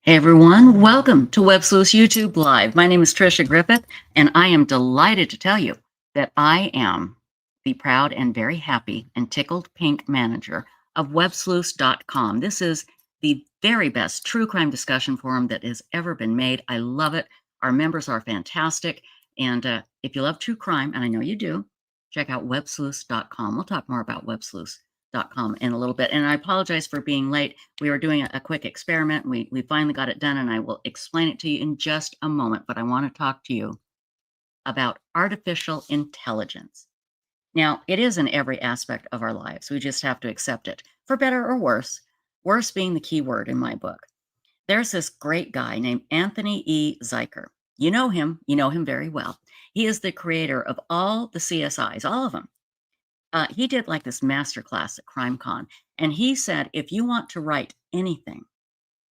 Hey everyone, welcome to Websleuths YouTube Live. My name is Trisha Griffith, and I am delighted to tell you that I am the proud and very happy and tickled pink manager of websleuths.com. This is the very best true crime discussion forum that has ever been made. I love it. Our members are fantastic. And if you love true crime, and I know you do, check out websleuths.com. We'll talk more about websleuths.com in a little bit. And I apologize for being late. We were doing a quick experiment. We finally got it done, and I will explain it to you in just a moment. But I want to talk to you about artificial intelligence. Now, it is in every aspect of our lives. We just have to accept it, for better or worse, worse being the key word in my book. There's this great guy named Anthony E. Zeiker. You know him very well. He is the creator of all the CSIs, all of them. He did like this master class at CrimeCon, and he said, if you want to write anything,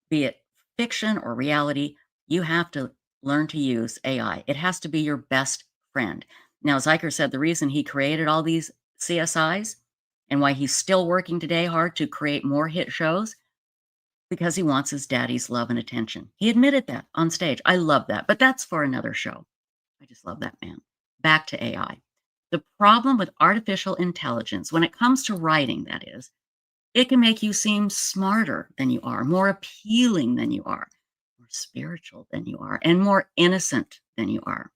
be it fiction or reality, you have to learn to use AI. It has to be your best friend. Now, Zeiker said the reason he created all these CSIs and why he's still working today hard to create more hit shows, because he wants his daddy's love and attention. He admitted that on stage. I love that, but that's for another show. I just love that man. Back to AI. The problem with artificial intelligence, when it comes to writing, that is, it can make you seem smarter than you are, more appealing than you are, more spiritual than you are, and more innocent than you are.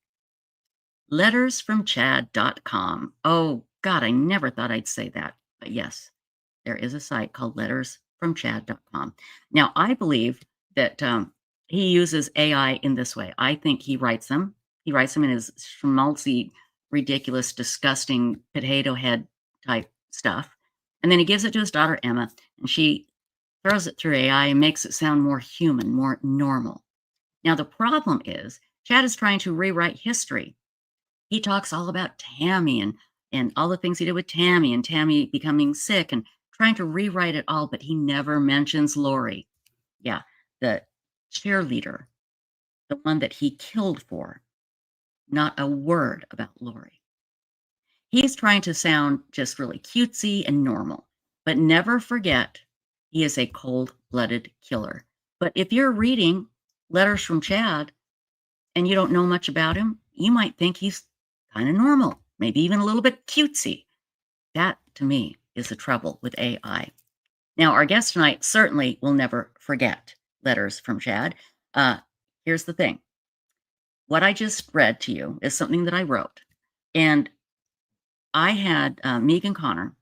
Lettersfromchad.com. Oh, God, I never thought I'd say that. But yes, there is a site called lettersfromchad.com. Now, I believe that he uses AI in this way. I think he writes them. He writes them in his schmaltzy, ridiculous, disgusting potato head type stuff. And then he gives it to his daughter, Emma, and she throws it through AI and makes it sound more human, more normal. Now, the problem is Chad is trying to rewrite history. He talks all about Tammy and all the things he did with Tammy and Tammy becoming sick and trying to rewrite it all, but he never mentions Lori. Yeah, the cheerleader, the one that he killed for. Not a word about Lori. He's trying to sound just really cutesy and normal, but never forget he is a cold-blooded killer. But if you're reading Letters from Chad and you don't know much about him, you might think he's kind of normal, maybe even a little bit cutesy. That, to me, is the trouble with AI. Now, our guest tonight certainly will never forget Letters from Chad. Here's the thing. What I just read to you is something that I wrote. And I had Megan Connor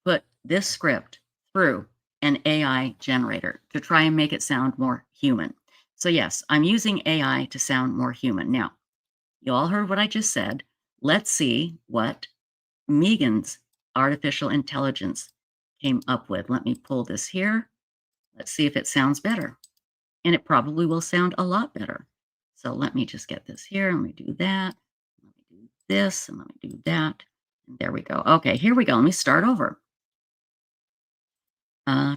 put this script through an AI generator to try and make it sound more human. So yes, I'm using AI to sound more human. Now, you all heard what I just said. Let's see what Megan's artificial intelligence came up with. Let me pull this here. Let's see if it sounds better. And it probably will sound a lot better. So let me just get this here. Let me do that. Let me do this and let me do that. And there we go. Okay, here we go. Let me start over. Oh,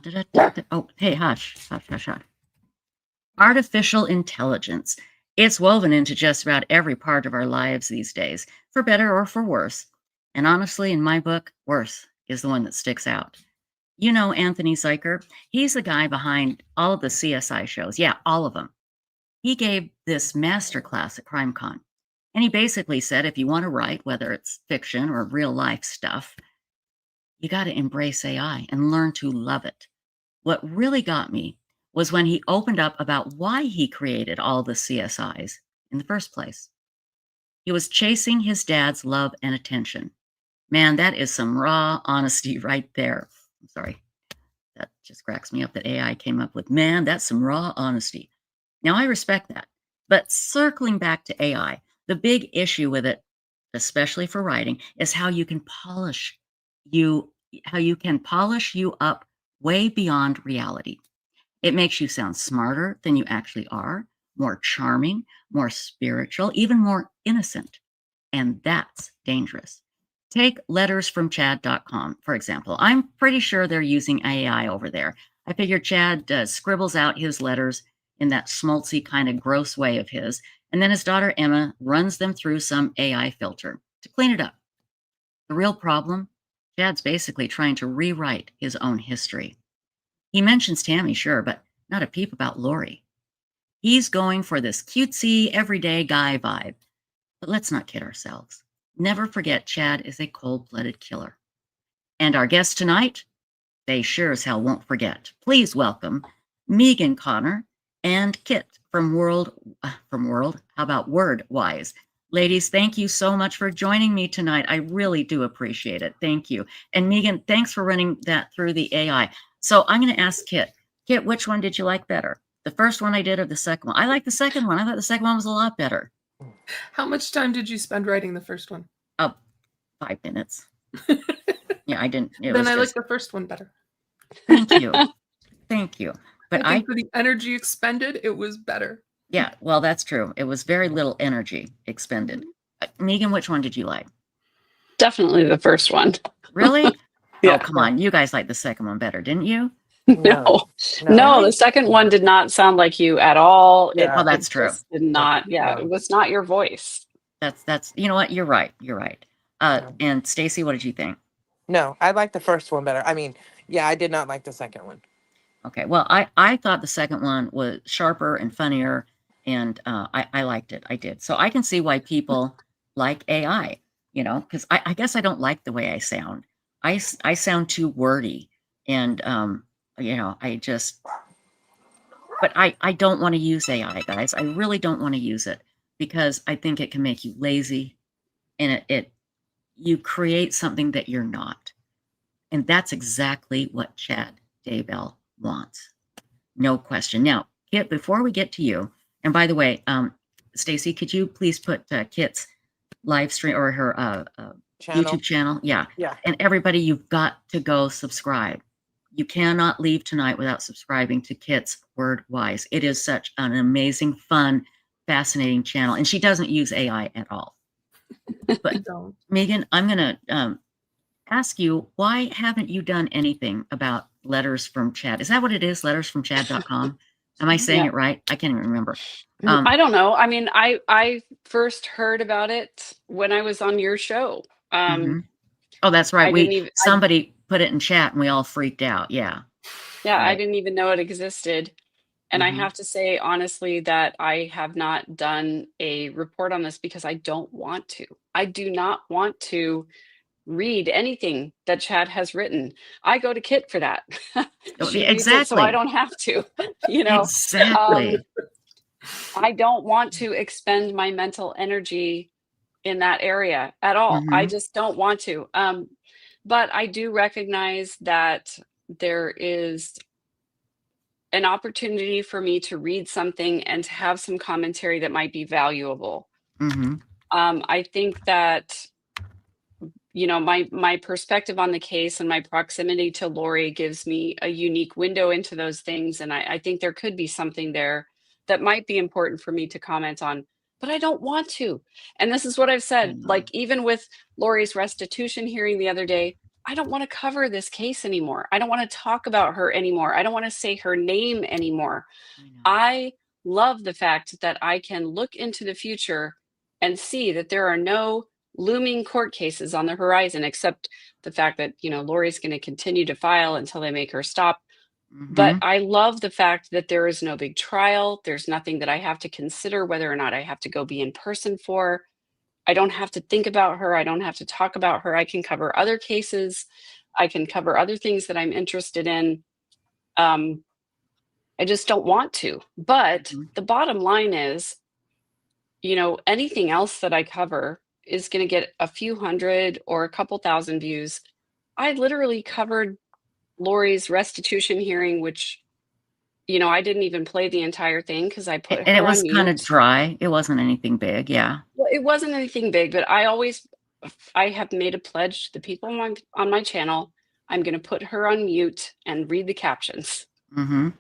hey, hush, hush, hush, hush. Artificial intelligence. It's woven into just about every part of our lives these days, for better or for worse. And honestly, in my book, worse is the one that sticks out. You know Anthony Zeiker. He's the guy behind all of the CSI shows. Yeah, all of them. He gave this masterclass at CrimeCon. And he basically said, if you want to write, whether it's fiction or real life stuff, you got to embrace AI and learn to love it. What really got me was when he opened up about why he created all the CSIs in the first place. He was chasing his dad's love and attention. Man, that is some raw honesty right there. I'm sorry. That just cracks me up that AI came up with, man, that's some raw honesty. Now, I respect that. But circling back to AI, the big issue with it, especially for writing, is how you can polish you up way beyond reality. It makes you sound smarter than you actually are, more charming, more spiritual, even more innocent. And that's dangerous. Take lettersfromchad.com, for example. I'm pretty sure they're using AI over there. I figure Chad scribbles out his letters in that schmaltzy kind of gross way of his, and then his daughter Emma runs them through some AI filter to clean it up. The real problem? Chad's basically trying to rewrite his own history. He mentions Tammy, sure, but not a peep about Lori. He's going for this cutesy, everyday guy vibe. But let's not kid ourselves. Never forget Chad is a cold-blooded killer. And our guest tonight, they sure as hell won't forget. Please welcome Megan Connor and Kit from how about Wordwise? Ladies, thank you so much for joining me tonight. I really do appreciate it. Thank you. And Megan, thanks for running that through the AI. So I'm going to ask Kit. Kit, which one did you like better? The first one I did or the second one? I like the second one. I thought the second one was a lot better. How much time did you spend writing the first one? 5 minutes. Yeah, I didn't. Then I like the first one better. Thank you. Thank you. But I think for the energy expended, it was better. Yeah, well, that's true. It was very little energy expended. Megan, which one did you like? Definitely the first one. Really? Yeah. Oh, come on. You guys liked the second one better, didn't you? No, the second one did not sound like you at all. Yeah. Well, that's true. Did not. Yeah, it was not your voice. That's you know what? You're right. You're right. And Stacy, what did you think? No, I like the first one better. I mean, yeah, I did not like the second one. Okay. Well, I thought the second one was sharper and funnier, and I liked it. I did. So I can see why people like AI, because I guess I don't like the way I sound. I sound too wordy, and I just, but I don't want to use AI, guys. I really don't want to use it because I think it can make you lazy, and you create something that you're not. And that's exactly what Chad Daybell wants. No question. Now, Kit, before we get to you, and by the way, Stacy, could you please put Kit's live stream or her YouTube channel? Yeah. And everybody, you've got to go subscribe. You cannot leave tonight without subscribing to Kit's Wordwise. It is such an amazing, fun, fascinating channel. And she doesn't use AI at all. But Megan, I'm going to ask you, why haven't you done anything about letters from Chad? Is that what it is? Lettersfromchad.com? Am I saying it right? I can't even remember. I don't know. I mean, I first heard about it when I was on your show. Oh, that's right. Somebody put it in chat and we all freaked out. Yeah. Yeah, right. I didn't even know it existed. And I have to say, honestly, that I have not done a report on this because I don't want to. I do not want to read anything that Chad has written. I go to Kit for that. Exactly. So I don't have to, Exactly. I don't want to expend my mental energy in that area at all. I just don't want to. But I do recognize that there is an opportunity for me to read something and to have some commentary that might be valuable. I think that my perspective on the case and my proximity to Lori gives me a unique window into those things. And I think there could be something there that might be important for me to comment on, but I don't want to. And this is what I've said, like, even with Lori's restitution hearing the other day, I don't want to cover this case anymore. I don't want to talk about her anymore. I don't want to say her name anymore. I love the fact that I can look into the future and see that there are no looming court cases on the horizon, except the fact that, Lori's going to continue to file until they make her stop. But I love the fact that there is no big trial. There's nothing that I have to consider whether or not I have to go be in person for. I don't have to think about her. I don't have to talk about her. I can cover other cases. I can cover other things that I'm interested in. I just don't want to. But the bottom line is, anything else that I cover is going to get a few hundred or a couple thousand views. I literally covered Lori's restitution hearing, which, I didn't even play the entire thing because I put her on mute. And it was kind of dry. It wasn't anything big. Yeah. Well, it wasn't anything big, but I have made a pledge to the people on my channel. I'm going to put her on mute and read the captions. And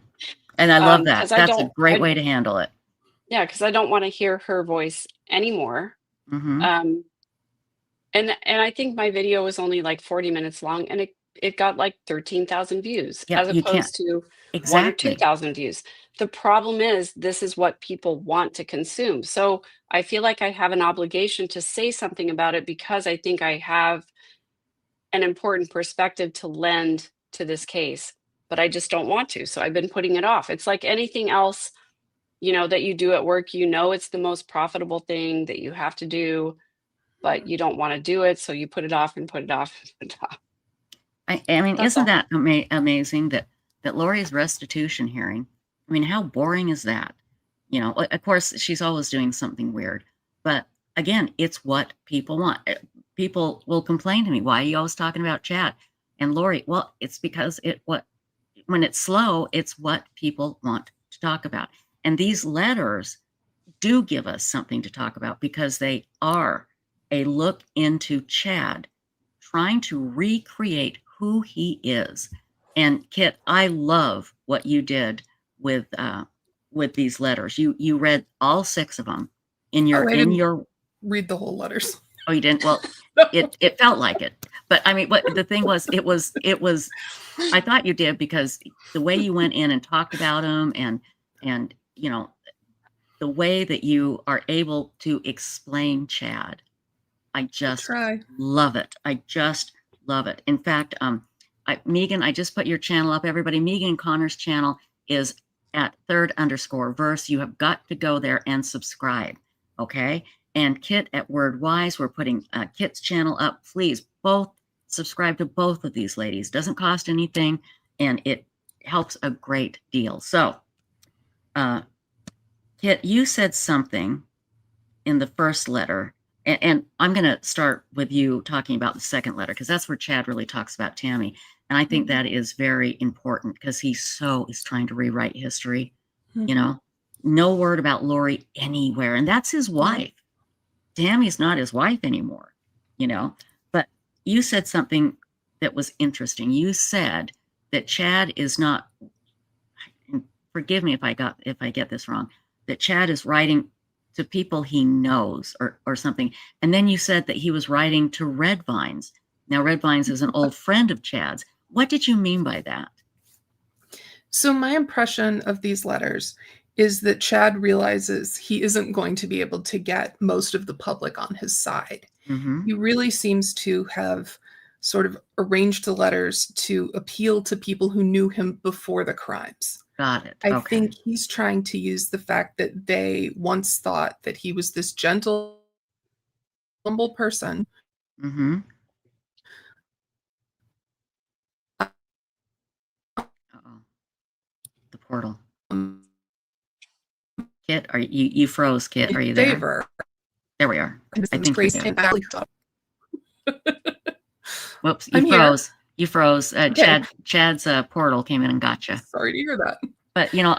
I love that. That's a great way to handle it. Yeah, because I don't want to hear her voice anymore. And I think my video was only like 40 minutes long, and it got like 13,000 views as opposed to 1 or 2,000 views. The problem is, this is what people want to consume. So I feel like I have an obligation to say something about it because I think I have an important perspective to lend to this case, but I just don't want to. So I've been putting it off. It's like anything else. you know, that you do at work, you know, it's the most profitable thing that you have to do, but you don't want to do it. So you put it off and put it off and put it off. I mean, That's isn't all. that amazing that Lori's restitution hearing? I mean, how boring is that? You know, of course, she's always doing something weird, but again, it's what people want. People will complain to me, "Why are you always talking about chat?" And Lori, well, it's because when it's slow, it's what people want to talk about. And these letters do give us something to talk about because they are a look into Chad trying to recreate who he is. And Kit, I love what you did with these letters. You read all 6 of them in Oh, your I didn't read the whole letters. Oh, you didn't? Well, No. it felt like it. But I mean, but the thing was, it was I thought you did because the way you went in and talked about them and you know, the way that you are able to explain Chad, I just Try. love it. I just love it. In fact, Megan, I just put your channel up. Everybody, Megan Connor's channel is at _verse. You have got to go there and subscribe. Okay. And Kit at Wordwise, we're putting Kit's channel up. Please both subscribe to both of these ladies. Doesn't cost anything, and it helps a great deal. So, Kit, you said something in the first letter, and I'm going to start with you talking about the second letter because that's where Chad really talks about Tammy. And I think that is very important because he is trying to rewrite history. You know, no word about Lori anywhere, and that's his wife. Tammy's not his wife anymore, you know. But you said something that was interesting. You said that Chad is not, forgive me if I get this wrong, that Chad is writing to people he knows or something. And then you said that he was writing to Red Vines. Now, Red Vines is an old friend of Chad's. What did you mean by that? So my impression of these letters is that Chad realizes he isn't going to be able to get most of the public on his side. He really seems to have sort of arranged the letters to appeal to people who knew him before the crimes. Got it. I Okay. think he's trying to use the fact that they once thought that he was this gentle, humble person. Uh-oh. The portal. Kit, are you froze, Kit? Are you there? Favor. There we are. I think you're crazy there. Whoops, you I'm here. froze. You froze. Okay. Chad's portal came in and got you. Sorry to hear that. But you know,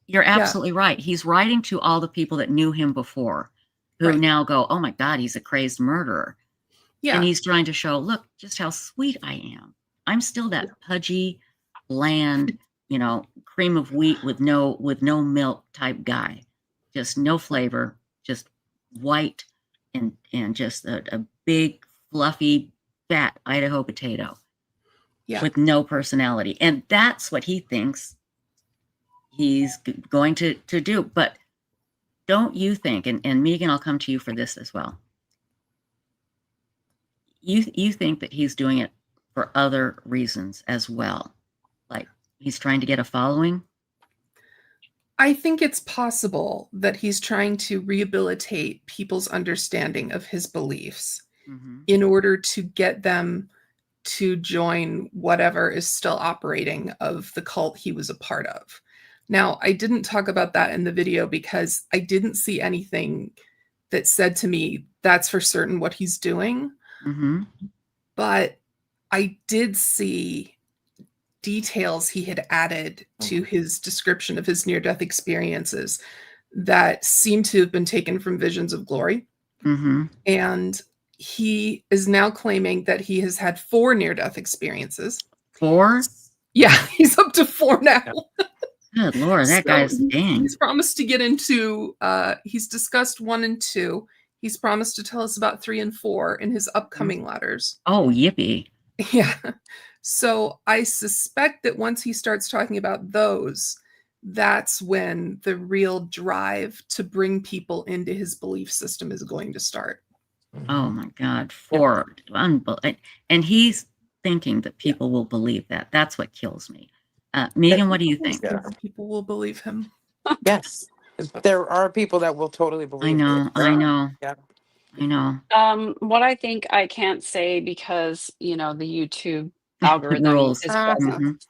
you're absolutely right. He's writing to all the people that knew him before, who Right. now go, "Oh my God, he's a crazy murderer." Yeah. And he's trying to show, look, just how sweet I am. I'm still that pudgy, bland, you know, cream of wheat with no milk type guy. Just no flavor, just white and just a big, fluffy, fat Idaho potato with no personality. And that's what he thinks he's going to do. But don't you think, and Megan, I'll come to you for this as well. You think that he's doing it for other reasons as well? Like he's trying to get a following? I think it's possible that he's trying to rehabilitate people's understanding of his beliefs in order to get them to join whatever is still operating of the cult he was a part of. Now, I didn't talk about that in the video because I didn't see anything that said to me that's for certain what he's doing. But I did see details he had added to his description of his near-death experiences that seem to have been taken from visions of glory. And he is now claiming that he has had 4 near-death experiences. 4? Yeah, he's up to 4 now. Good Lord, that guy's dang. He's promised to get into, he's discussed 1 and 2. He's promised to tell us about 3 and 4 in his upcoming letters. Oh, yippee. Yeah. So I suspect that once he starts talking about those, that's when the real drive to bring people into his belief system is going to start. Oh my God, 4. And he's thinking that people will believe that. That's what kills me. Megan, what do you think? People will believe him. Yes. There are people that will totally believe this. I know, Yeah. I know. What I think I can't say because, the YouTube algorithm Rules. is Ah. present. Mhm.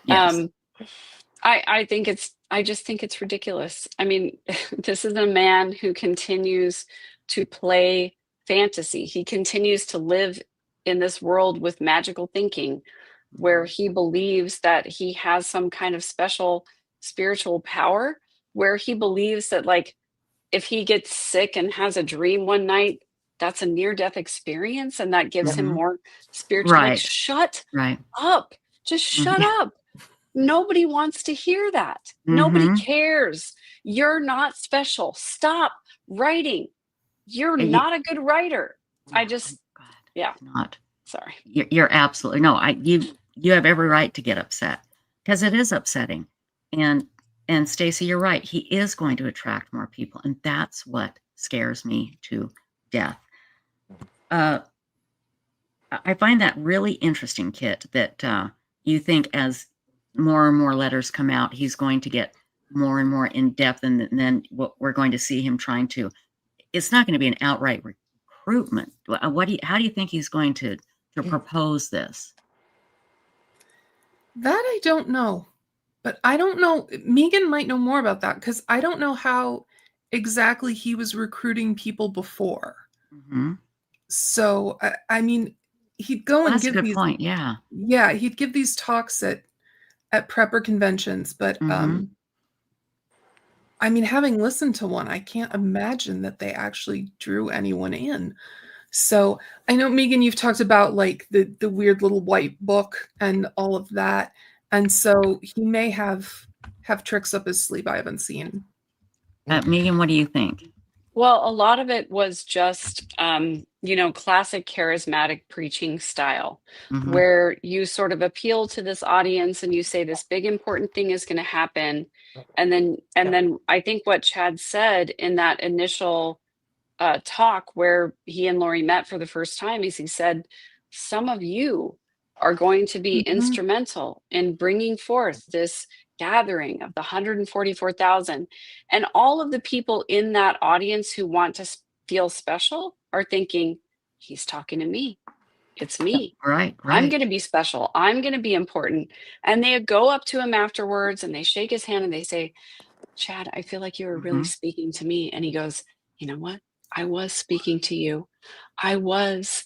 Yes. Um, I just think it's ridiculous. I mean, this is a man who continues to play fantasy. He continues to live in this world with magical thinking where Mhm. he believes that he has some kind of special spiritual power, where he believes that, like, if he gets sick and has a dream one night, that's a near death experience and that gives him Mhm. more spiritual. Like, Right, shut right. up. Just shut Mhm. up. Nobody wants to hear that. Nobody Mhm. cares. You're not special. Stop writing. You're And you not a good writer. I no, just, God, yeah, he's not. sorry. You're absolutely no, you have every right to get upset because it is upsetting. And Stacy, you're right. He is going to attract more people, and that's what scares me to death. Uh, I find that really interesting, Kit, that you think as more and more letters come out, he's going to get more and more in depth, and then what we're going to see him trying to. It's not going to be an outright recruitment. How do you think he's going to propose this? That I don't know. But I don't know. Megan might know more about that because I don't know how exactly he was recruiting people before. Hmm. So I mean, he'd go Well, and that's a give good these, point. Yeah. yeah, he'd give these talks at prepper conventions. But Hmm. I mean, having listened to one, I can't imagine that they actually drew anyone in. So I know, Megan, you've talked about like the weird little white book and all of that, and so he may have tricks up his sleeve I haven't seen. Megan, what do you think? Well, a lot of it was just, classic charismatic preaching style, Hmm. where you sort of appeal to this audience and you say this big important thing is going to happen, and then I think what Chad said in that initial talk where he and Lori met for the first time is he said, some of you are going to be Mhm. instrumental in bringing forth this gathering of the 144,000. And all of the people in that audience who want to feel special are thinking, he's talking to me. It's me. Right, I'm right. going to be special. I'm going to be important. And they go up to him afterwards and they shake his hand and they say, Chad, I feel like you were really Hmm. speaking to me. And he goes, you know what? I was speaking to you. I was.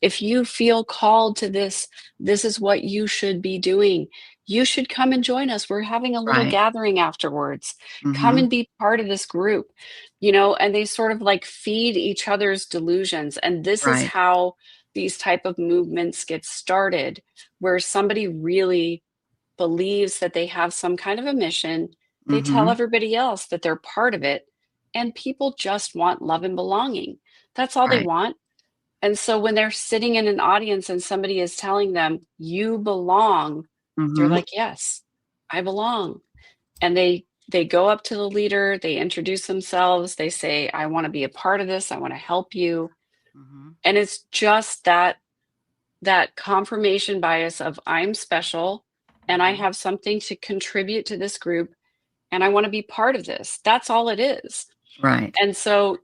If you feel called to this, this is what you should be doing. You should come and join us. We're having a little Right. gathering afterwards. Come Hmm. and be part of this group, and they sort of like feed each other's delusions. And this is Right. how these type of movements get started, where somebody really believes that they have some kind of a mission. They tell Hmm. everybody else that they're part of it, and people just want love and belonging. That's all they Right. want. And so when they're sitting in an audience and somebody is telling them, you belong, they're Hmm. like, yes, I belong. And they go up to the leader, they introduce themselves, they say, I want to be a part of this, I want to help you. Hmm. And it's just that confirmation bias of I'm special and I Hmm. have something to contribute to this group and I want to be part of this. That's all it is. Right. And so,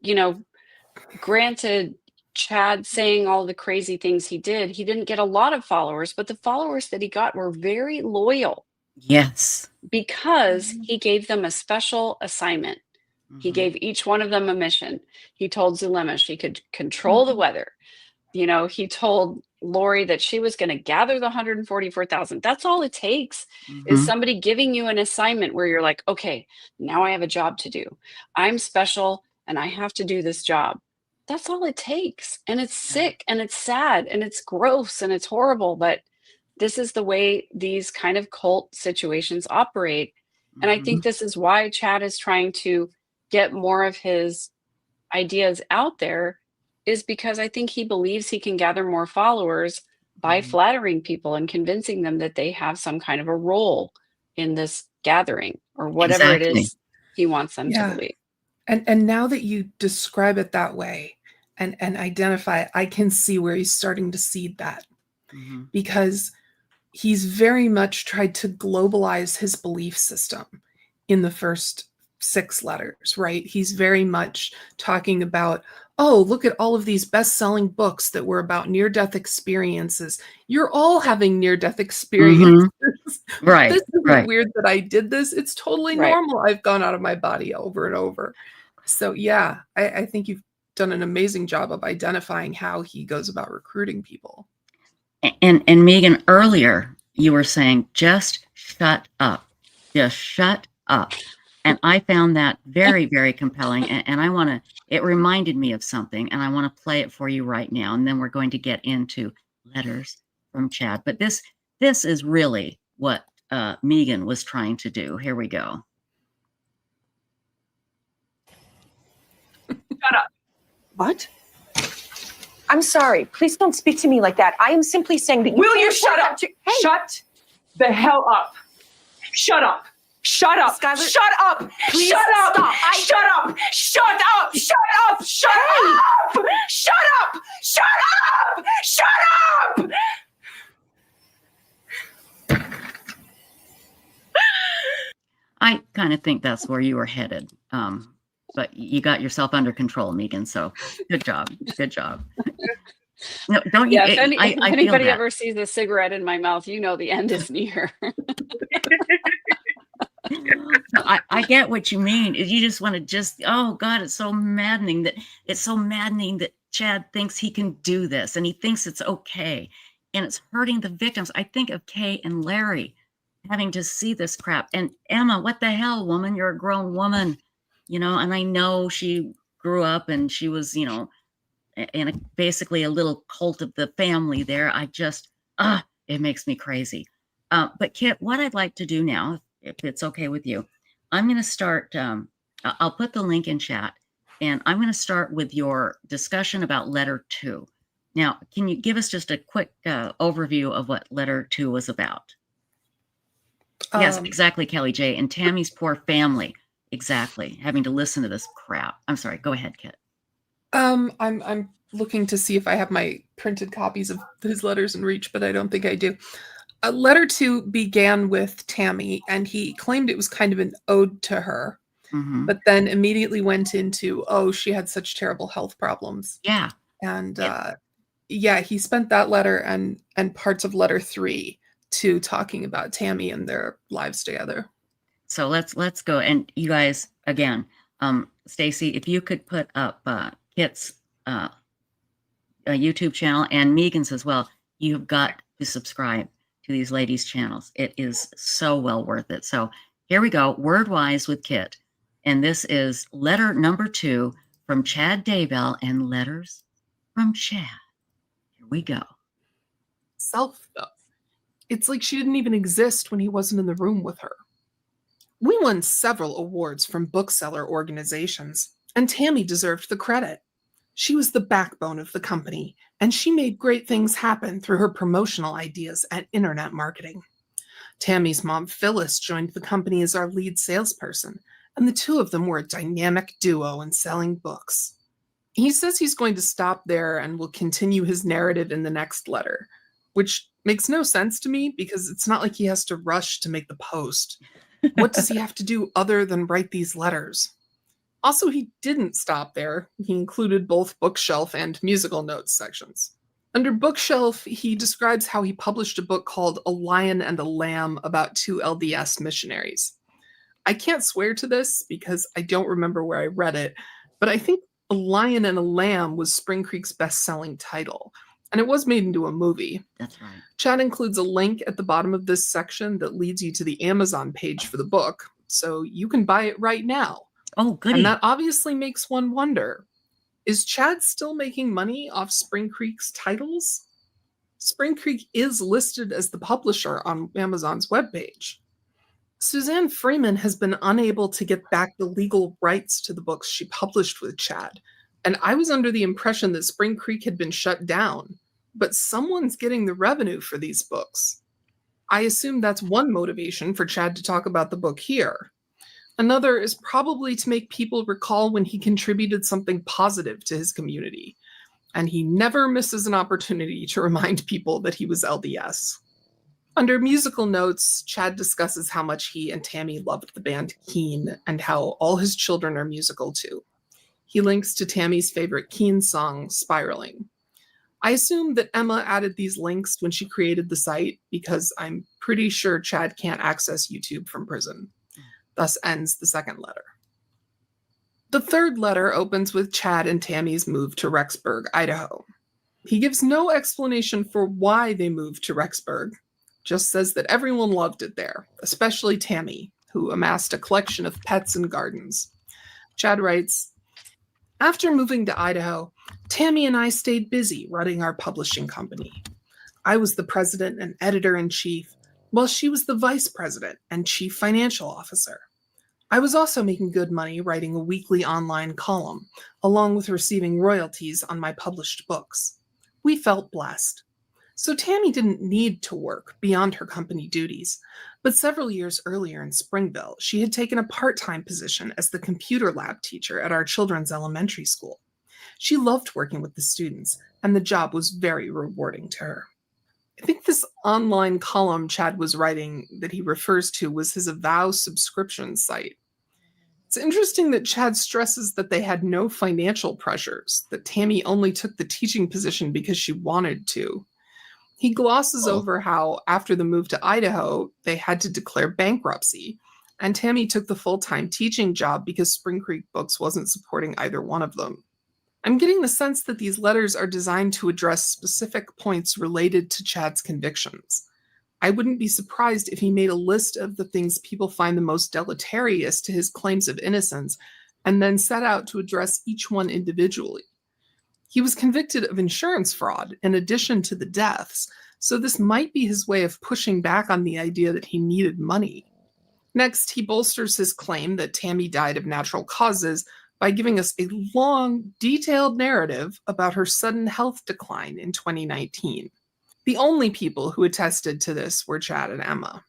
granted, Chad saying all the crazy things he didn't get a lot of followers, but the followers that he got were very loyal Yes. because Mhm. he gave them a special assignment. He Hmm. gave each one of them a mission. He told Zulema she could control the Mhm. weather. He told Lori that she was going to gather the 144,000. That's all it takes is Hmm. somebody giving you an assignment where you're like, okay, now I have a job to do. I'm special and I have to do this job. That's all it takes. And it's Right. sick and it's sad and it's gross and it's horrible. But this is the way these kind of cult situations operate. And I Hmm. think this is why Chad is trying to get more of his ideas out there is because I think he believes he can gather more followers by Hmm. flattering people and convincing them that they have some kind of a role in this gathering or whatever it Exactly. is he wants them to Yeah. believe. And now that you describe it that way and identify it, I can see where he's starting to seed that Hmm. because he's very much tried to globalize his belief system in the first 6 letters, right? He's very much talking about, oh, look at all of these best-selling books that were about near-death experiences. You're all having near-death experiences. Right, This isn't right. weird that I did this. It's totally Right. normal. I've gone out of my body over and over. So yeah, I think you've done an amazing job of identifying how he goes about recruiting people. And Megan, earlier you were saying, just shut up. Just shut up. And I found that very, very compelling. And it reminded me of something, and I want to play it for you right now. And then we're going to get into letters from Chad. But this is really what Megan was trying to do. Here we go. Shut up. What? I'm sorry. Please don't speak to me like that. I am simply saying that Will you shut up? Hey. Shut the hell up. Shut up. Shut up. Skylar, shut up. Please shut up. stop. Shut up. Shut up. Shut up. Shut up. Shut up. Shut up. Shut up. I kind of think that's where you were headed. But you got yourself under control, Megan. So good job. Good job. No, don't you? Yeah, if I feel anybody that. ever sees a cigarette in my mouth, you know the end is near. I get what you mean. You just want to oh God, it's so maddening that Chad thinks he can do this and he thinks it's okay. And it's hurting the victims. I think of Kay and Larry having to see this crap. And Emma, what the hell, woman? You're a grown woman, and I know she grew up and she was, in basically a little cult of the family there. It makes me crazy. But Kit, what I'd like to do now, if it's okay with you, I'm going to start, I'll put the link in chat, and I'm going to start with your discussion about letter 2. Now, can you give us just a quick overview of what letter 2 was about? Yes, exactly, Kelly J. And Tammy's poor family, exactly, having to listen to this crap. I'm sorry, go ahead, Kit. I'm looking to see if I have my printed copies of his letters in reach, but I don't think I do. Letter 2 began with Tammy, and he claimed it was kind of an ode to her, but then immediately went into, oh, she had such terrible health problems. Yeah. And he spent that letter and parts of letter 3 to talking about Tammy and their lives together. So let's go. And you guys, again, Stacy, if you could put up Kit's YouTube channel and Megan's as well, you've got to subscribe to these ladies' channels. It is so well worth it. So here we go, Wordwise with Kit. And this is letter number 2 from Chad Daybell and letters from Chad. Here we go. Self, though. It's like she didn't even exist when he wasn't in the room with her. We won several awards from bookseller organizations, and Tammy deserved the credit. She was the backbone of the company, and she made great things happen through her promotional ideas and internet marketing. Tammy's mom, Phyllis, joined the company as our lead salesperson, and the two of them were a dynamic duo in selling books. He says he's going to stop there and will continue his narrative in the next letter, which makes no sense to me because it's not like he has to rush to make the post. What does he have to do other than write these letters? Also, he didn't stop there. He included both bookshelf and musical notes sections. Under bookshelf, he describes how he published a book called A Lion and a Lamb about 2 LDS missionaries. I can't swear to this because I don't remember where I read it, but I think A Lion and a Lamb was Spring Creek's best-selling title, and it was made into a movie. That's right. Chad includes a link at the bottom of this section that leads you to the Amazon page for the book, so you can buy it right now. Oh, goody. And that obviously makes one wonder, is Chad still making money off Spring Creek's titles? Spring Creek is listed as the publisher on Amazon's webpage. Suzanne Freeman has been unable to get back the legal rights to the books she published with Chad, and I was under the impression that Spring Creek had been shut down, but someone's getting the revenue for these books. I assume that's one motivation for Chad to talk about the book here. Another is probably to make people recall when he contributed something positive to his community, and he never misses an opportunity to remind people that he was LDS. Under musical notes, Chad discusses how much he and Tammy loved the band Keen and how all his children are musical too. He links to Tammy's favorite Keen song, Spiraling. I assume that Emma added these links when she created the site because I'm pretty sure Chad can't access YouTube from prison. Thus ends the second letter. The third letter opens with Chad and Tammy's move to Rexburg, Idaho. He gives no explanation for why they moved to Rexburg, just says that everyone loved it there, especially Tammy, who amassed a collection of pets and gardens. Chad writes, "After moving to Idaho, Tammy and I stayed busy running our publishing company. I was the president and editor-in-chief, while she was the vice president and chief financial officer. I was also making good money writing a weekly online column, along with receiving royalties on my published books. We felt blessed. So Tammy didn't need to work beyond her company duties, but several years earlier in Springville, she had taken a part-time position as the computer lab teacher at our children's elementary school. She loved working with the students, and the job was very rewarding to her." I think this online column Chad was writing that he refers to was his Avow subscription site. It's interesting that Chad stresses that they had no financial pressures, that Tammy only took the teaching position because she wanted to. He glosses over how, after the move to Idaho, they had to declare bankruptcy, and Tammy took the full-time teaching job because Spring Creek Books wasn't supporting either one of them. I'm getting the sense that these letters are designed to address specific points related to Chad's convictions. I wouldn't be surprised if he made a list of the things people find the most deleterious to his claims of innocence and then set out to address each one individually. He was convicted of insurance fraud in addition to the deaths, so this might be his way of pushing back on the idea that he needed money. Next, he bolsters his claim that Tammy died of natural causes by giving us a long, detailed narrative about her sudden health decline in 2019. The only people who attested to this were Chad and Emma.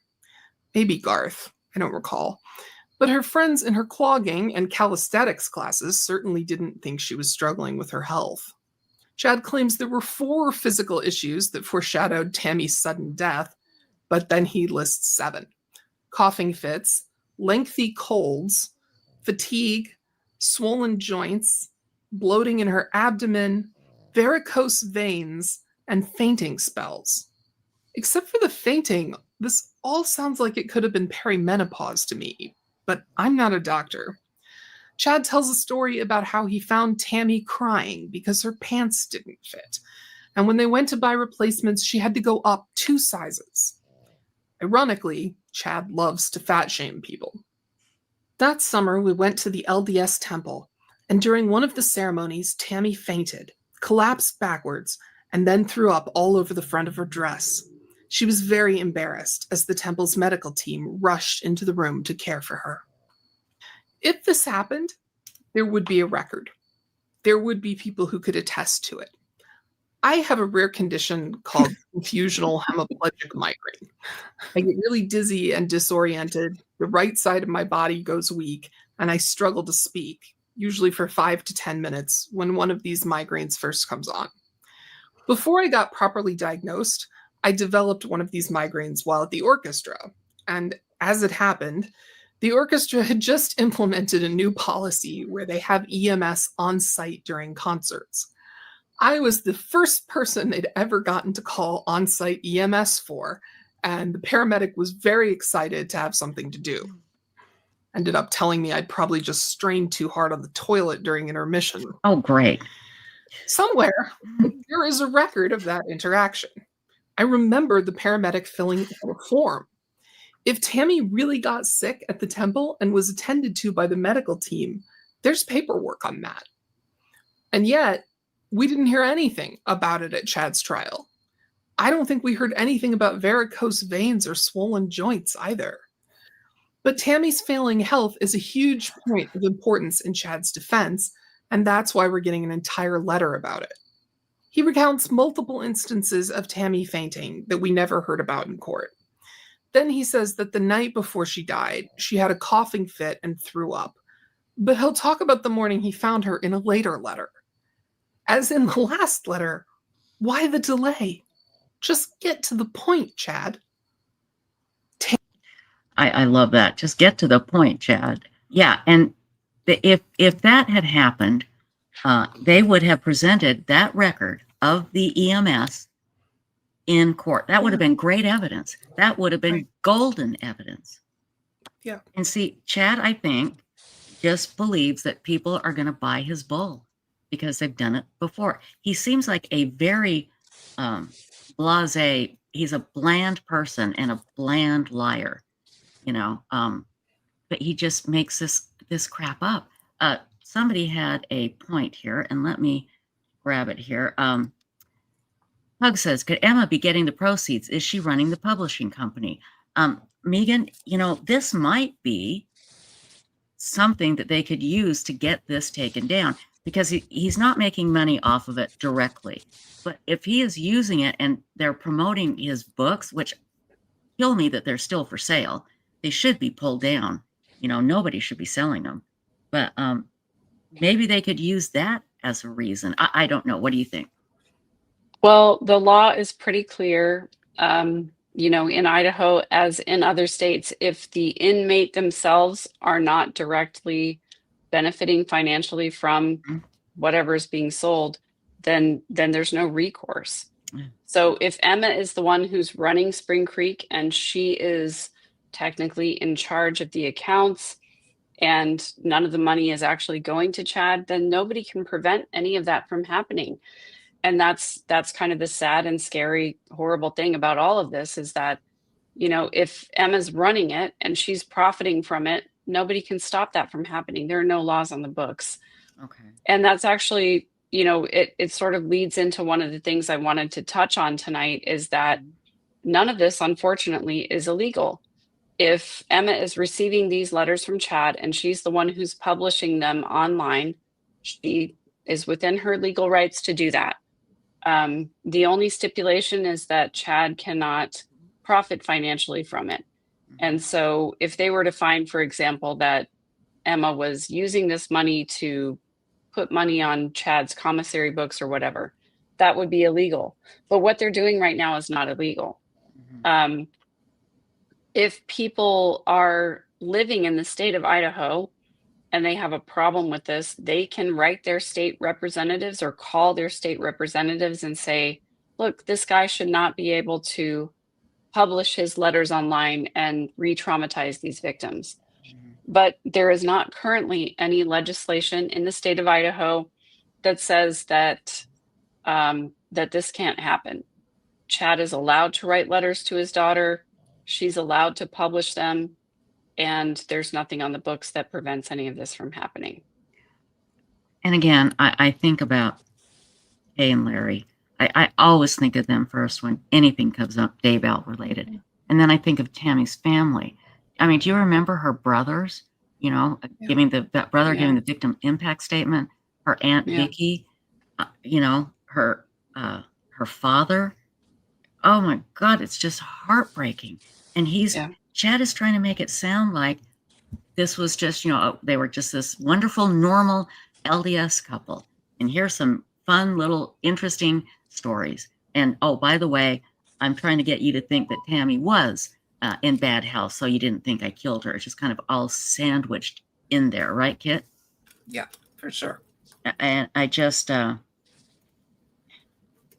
Maybe Garth, I don't recall. But her friends in her clogging and calisthenics classes certainly didn't think she was struggling with her health. Chad claims there were 4 physical issues that foreshadowed Tammy's sudden death, but then he lists 7. Coughing fits, lengthy colds, fatigue, swollen joints, bloating in her abdomen, varicose veins, and fainting spells. Except for the fainting, this all sounds like it could have been perimenopause to me, but I'm not a doctor. Chad tells a story about how he found Tammy crying because her pants didn't fit, and when they went to buy replacements, she had to go up 2 sizes. Ironically, Chad loves to fat shame people. That summer, we went to the LDS temple, and during one of the ceremonies, Tammy fainted, collapsed backwards, and then threw up all over the front of her dress. She was very embarrassed as the temple's medical team rushed into the room to care for her. If this happened, there would be a record. There would be people who could attest to it. I have a rare condition called confusional hemiplegic migraine. I get really dizzy and disoriented. The right side of my body goes weak, and I struggle to speak, usually for 5 to 10 minutes when one of these migraines first comes on. Before I got properly diagnosed, I developed one of these migraines while at the orchestra, and as it happened, the orchestra had just implemented a new policy where they have EMS on site during concerts. I was the first person they'd ever gotten to call on-site EMS for, and the paramedic was very excited to have something to do. Ended up telling me I'd probably just strained too hard on the toilet during intermission. Oh, great. Somewhere, there is a record of that interaction. I remember the paramedic filling out a form. If Tammy really got sick at the temple and was attended to by the medical team, there's paperwork on that. And yet, we didn't hear anything about it at Chad's trial. I don't think we heard anything about varicose veins or swollen joints either. But Tammy's failing health is a huge point of importance in Chad's defense, and that's why we're getting an entire letter about it. He recounts multiple instances of Tammy fainting that we never heard about in court. Then he says that the night before she died, she had a coughing fit and threw up. But he'll talk about the morning he found her in a later letter. As in the last letter, why the delay? Just get to the point, Chad. I love that. Just get to the point, Chad. Yeah, and if that had happened, they would have presented that record of the EMS in court. That would have been great evidence. That would have been Right. golden evidence. Yeah. And see, Chad, I think, just believes that people are going to buy his bull because they've done it before. He seems like a very blasé. He's a bland person and a bland liar, you know. But he just makes this crap up. Somebody had a point here, and let me grab it here. Hug says, could Emma be getting the proceeds? Is she running the publishing company? Megan, you know, this might be something that they could use to get this taken down, because he's not making money off of it directly. But if he is using it and they're promoting his books, which kill me that they're still for sale, they should be pulled down. You know, nobody should be selling them. But maybe they could use that as a reason. I don't know. What do you think? Well, the law is pretty clear, you know, in Idaho, as in other states, if the inmate themselves are not directly benefiting financially from whatever is being sold, then there's no recourse. Yeah. So if Emma is the one who's running Spring Creek and she is technically in charge of the accounts and none of the money is actually going to Chad, then nobody can prevent any of that from happening. And that's kind of the sad and scary, horrible thing about all of this, is that, you know, if Emma's running it and she's profiting from it, nobody can stop that from happening. There are no laws on the books. Okay. And that's actually, you know, it sort of leads into one of the things I wanted to touch on tonight, is that none of this, unfortunately, is illegal. If Emma is receiving these letters from Chad and she's the one who's publishing them online, she is within her legal rights to do that. The only stipulation is that Chad cannot profit financially from it. And so if they were to find, for example, that Emma was using this money to put money on Chad's commissary books or whatever, that would be illegal. But what they're doing right now is not illegal. If people are living in the state of Idaho and they have a problem with this, they can write their state representatives or call their state representatives and say, look, this guy should not be able to publish his letters online and re-traumatize these victims. But there is not currently any legislation in the state of Idaho that says that that this can't happen. Chad is allowed to write letters to his daughter. She's allowed to publish them. And there's nothing on the books that prevents any of this from happening. And again, I think about Kay and Larry. I always think of them first when anything comes up Daybell related. And then I think of Tammy's family. I mean, do you remember her brothers, you know, giving that brother giving the victim impact statement, her Aunt Vicky, you know, her father. Oh my God, it's just heartbreaking. And Chad is trying to make it sound like this was just, you know, they were just this wonderful, normal LDS couple. And here's some fun, little, interesting stories. And oh, by the way, I'm trying to get you to think that Tammy was in bad health, so you didn't think I killed her. It's just kind of all sandwiched in there, right, Kit? Yeah, for sure. And I just,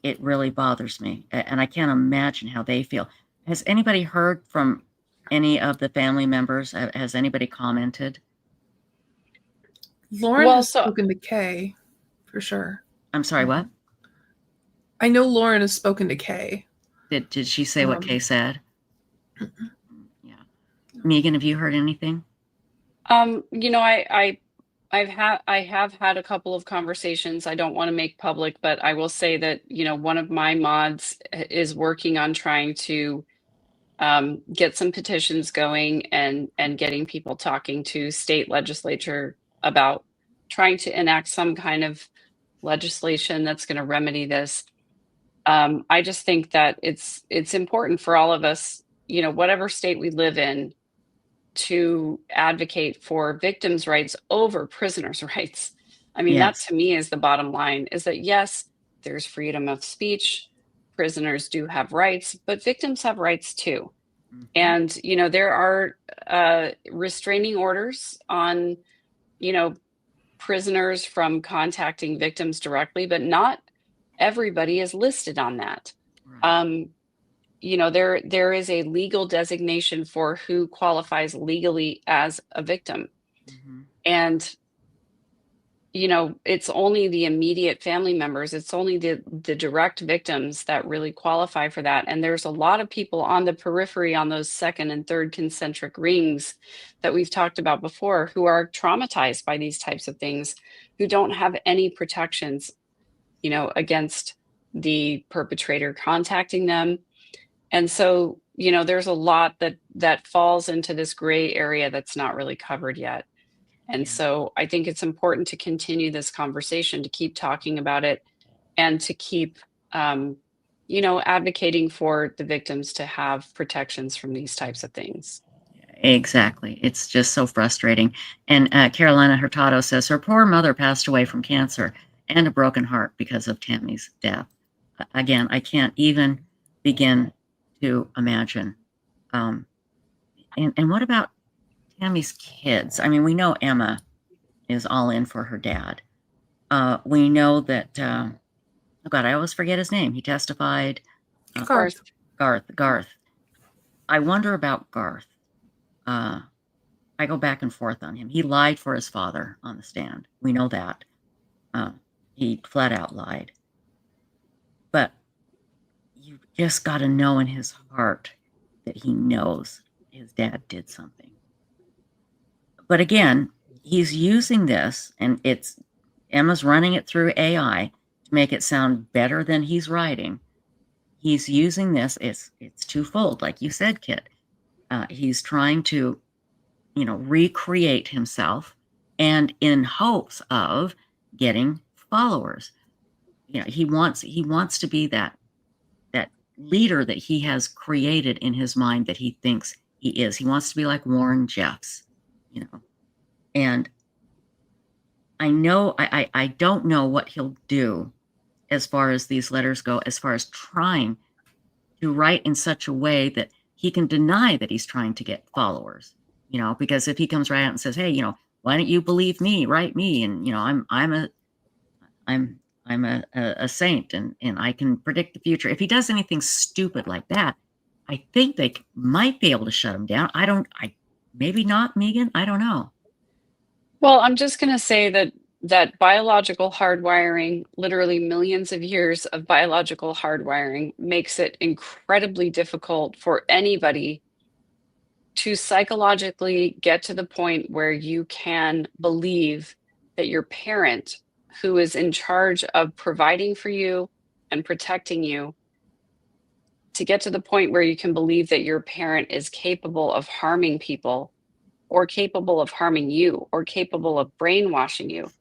it really bothers me. And I can't imagine how they feel. Has anybody heard from any of the family members? Has anybody commented? Lauren has spoken to Kay, for sure. I'm sorry, what? I know Lauren has spoken to Kay. Did she say what Kay said? Yeah. Megan, have you heard anything? You know, I have had a couple of conversations I don't want to make public, but I will say that, you know, one of my mods is working on trying to get some petitions going and getting people talking to state legislature about trying to enact some kind of legislation that's going to remedy this. I just think that it's important for all of us, you know, whatever state we live in, to advocate for victims' rights over prisoners' rights. I mean, that to me is the bottom line, is that yes, there's freedom of speech. Prisoners do have rights, but victims have rights too. And, there are restraining orders on, prisoners from contacting victims directly, but not everybody is listed on that. Right. There is a legal designation for who qualifies legally as a victim. And it's only the immediate family members, it's only the direct victims that really qualify for that. And there's a lot of people on the periphery, on those second and third concentric rings that we've talked about before, who are traumatized by these types of things, who don't have any protections, against the perpetrator contacting them. And so, there's a lot that falls into this gray area that's not really covered yet. And Yeah. so I think it's important to continue this conversation, to keep talking about it, and to keep, advocating for the victims to have protections from these types of things. Exactly. It's just so frustrating. And Carolina Hurtado says her poor mother passed away from cancer and a broken heart because of Tammy's death. Again, I can't even begin to imagine. And what about Tammy's kids? I mean, we know Emma is all in for her dad. We know that, oh God, I always forget his name. He testified. Garth. Garth. I wonder about Garth. I go back and forth on him. He lied for his father on the stand. We know that. He flat out lied. But you just got to know in his heart that he knows his dad did something. But again, he's using this, and Emma's running it through AI to make it sound better than he's writing. He's using this. It's twofold, like you said, Kit. He's trying to, recreate himself, and in hopes of getting followers. He wants to be that leader that he has created in his mind that he thinks he is. He wants to be like Warren Jeffs, and I know I don't know what he'll do as far as these letters go, as far as trying to write in such a way that he can deny that he's trying to get followers, because if he comes right out and says, hey, why don't you believe me, write me, and I'm a saint, and I can predict the future. If he does anything stupid like that, I think they might be able to shut him down. Maybe not, Megan. I don't know. Well, I'm just going to say that biological hardwiring, literally millions of years of biological hardwiring, makes it incredibly difficult for anybody to psychologically get to the point where you can believe that your parent, who is in charge of providing for you and protecting you, to get to the point where you can believe that your parent is capable of harming people, or capable of harming you, or capable of brainwashing you.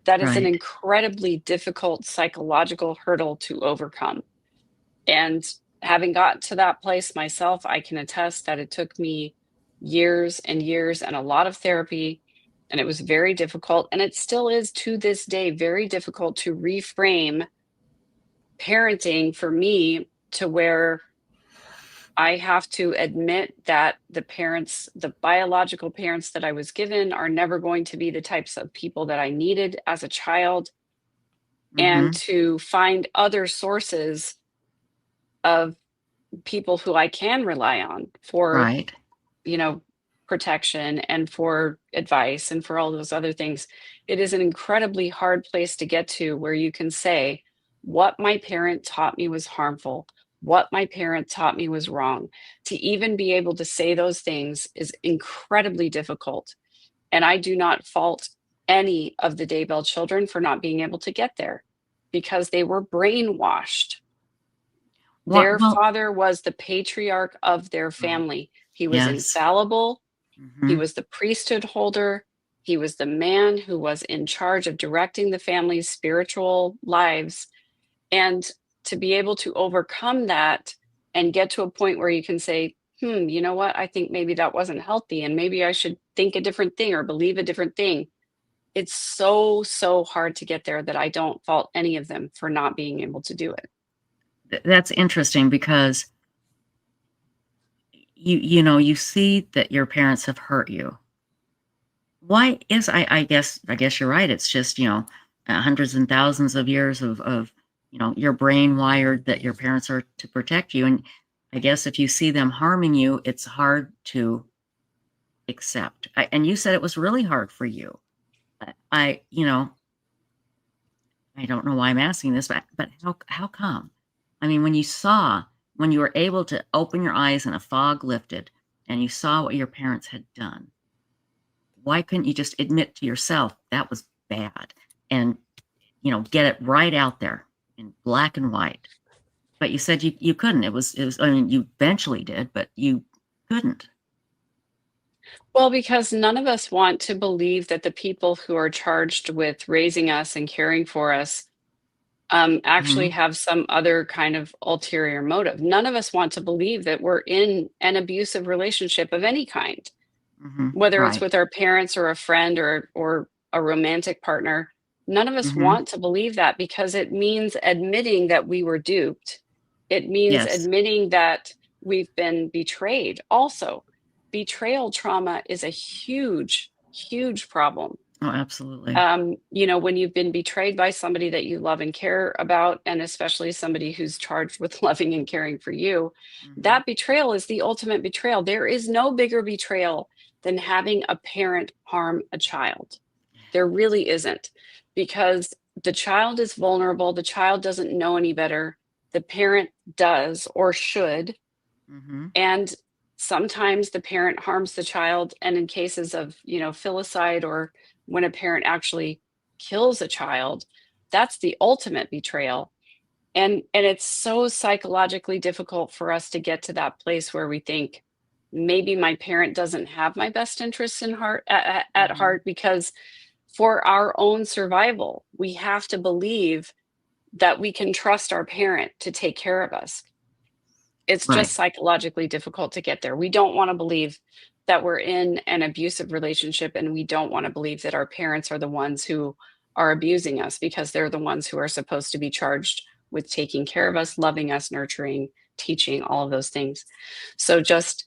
That is an Right. incredibly difficult psychological hurdle to overcome. And having gotten to that place myself, I can attest that it took me years and years and a lot of therapy, and it was very difficult. And it still is to this day very difficult to reframe parenting for me to where I have to admit that the biological parents that I was given, are never going to be the types of people that I needed as a child, and Mhm. to find other sources of people who I can rely on for, Right. protection and for advice and for all those other things. It is an incredibly hard place to get to where you can say, what my parent taught me was harmful, what my parent taught me was wrong. To even be able to say those things is incredibly difficult. And I do not fault any of the Daybell children for not being able to get there, because they were brainwashed. Their Well, father was the patriarch of their right. family. He was Yes. infallible. He Mhm. was the priesthood holder. He was the man who was in charge of directing the family's spiritual lives. And to be able to overcome that and get to a point where you can say, you know what? I think maybe that wasn't healthy, and maybe I should think a different thing or believe a different thing. It's so, so hard to get there that I don't fault any of them for not being able to do it. That's interesting because you see that your parents have hurt you. Why is I guess you're right. It's just, hundreds and thousands of years of your brain wired that your parents are to protect you. And I guess if you see them harming you, it's hard to accept. And you said it was really hard for you. I don't know why I'm asking this, but how come? I mean, when you were able to open your eyes and a fog lifted and you saw what your parents had done, why couldn't you just admit to yourself that was bad and, get it right out there in black and white? But you said you couldn't. It was, I mean, you eventually did, but you couldn't. Well, because none of us want to believe that the people who are charged with raising us and caring for us actually Mhm. have some other kind of ulterior motive. None of us want to believe that we're in an abusive relationship of any kind, Mhm. whether it's Right. with our parents or a friend or a romantic partner. None of us Mhm. want to believe that because it means admitting that we were duped. It means Yes. admitting that we've been betrayed. Also, betrayal trauma is a huge, huge problem. Oh, absolutely. When you've been betrayed by somebody that you love and care about, and especially somebody who's charged with loving and caring for you, Mhm. that betrayal is the ultimate betrayal. There is no bigger betrayal than having a parent harm a child. There really isn't, because the child is vulnerable. The child doesn't know any better. The parent does or should. Mhm. And sometimes the parent harms the child. And in cases of, filicide, or when a parent actually kills a child, that's the ultimate betrayal. And it's so psychologically difficult for us to get to that place where we think maybe my parent doesn't have my best interests in heart at Mhm. heart, because for our own survival, we have to believe that we can trust our parent to take care of us. It's Right. just psychologically difficult to get there. We don't wanna believe that we're in an abusive relationship, and we don't wanna believe that our parents are the ones who are abusing us, because they're the ones who are supposed to be charged with taking care of us, loving us, nurturing, teaching, all of those things. So just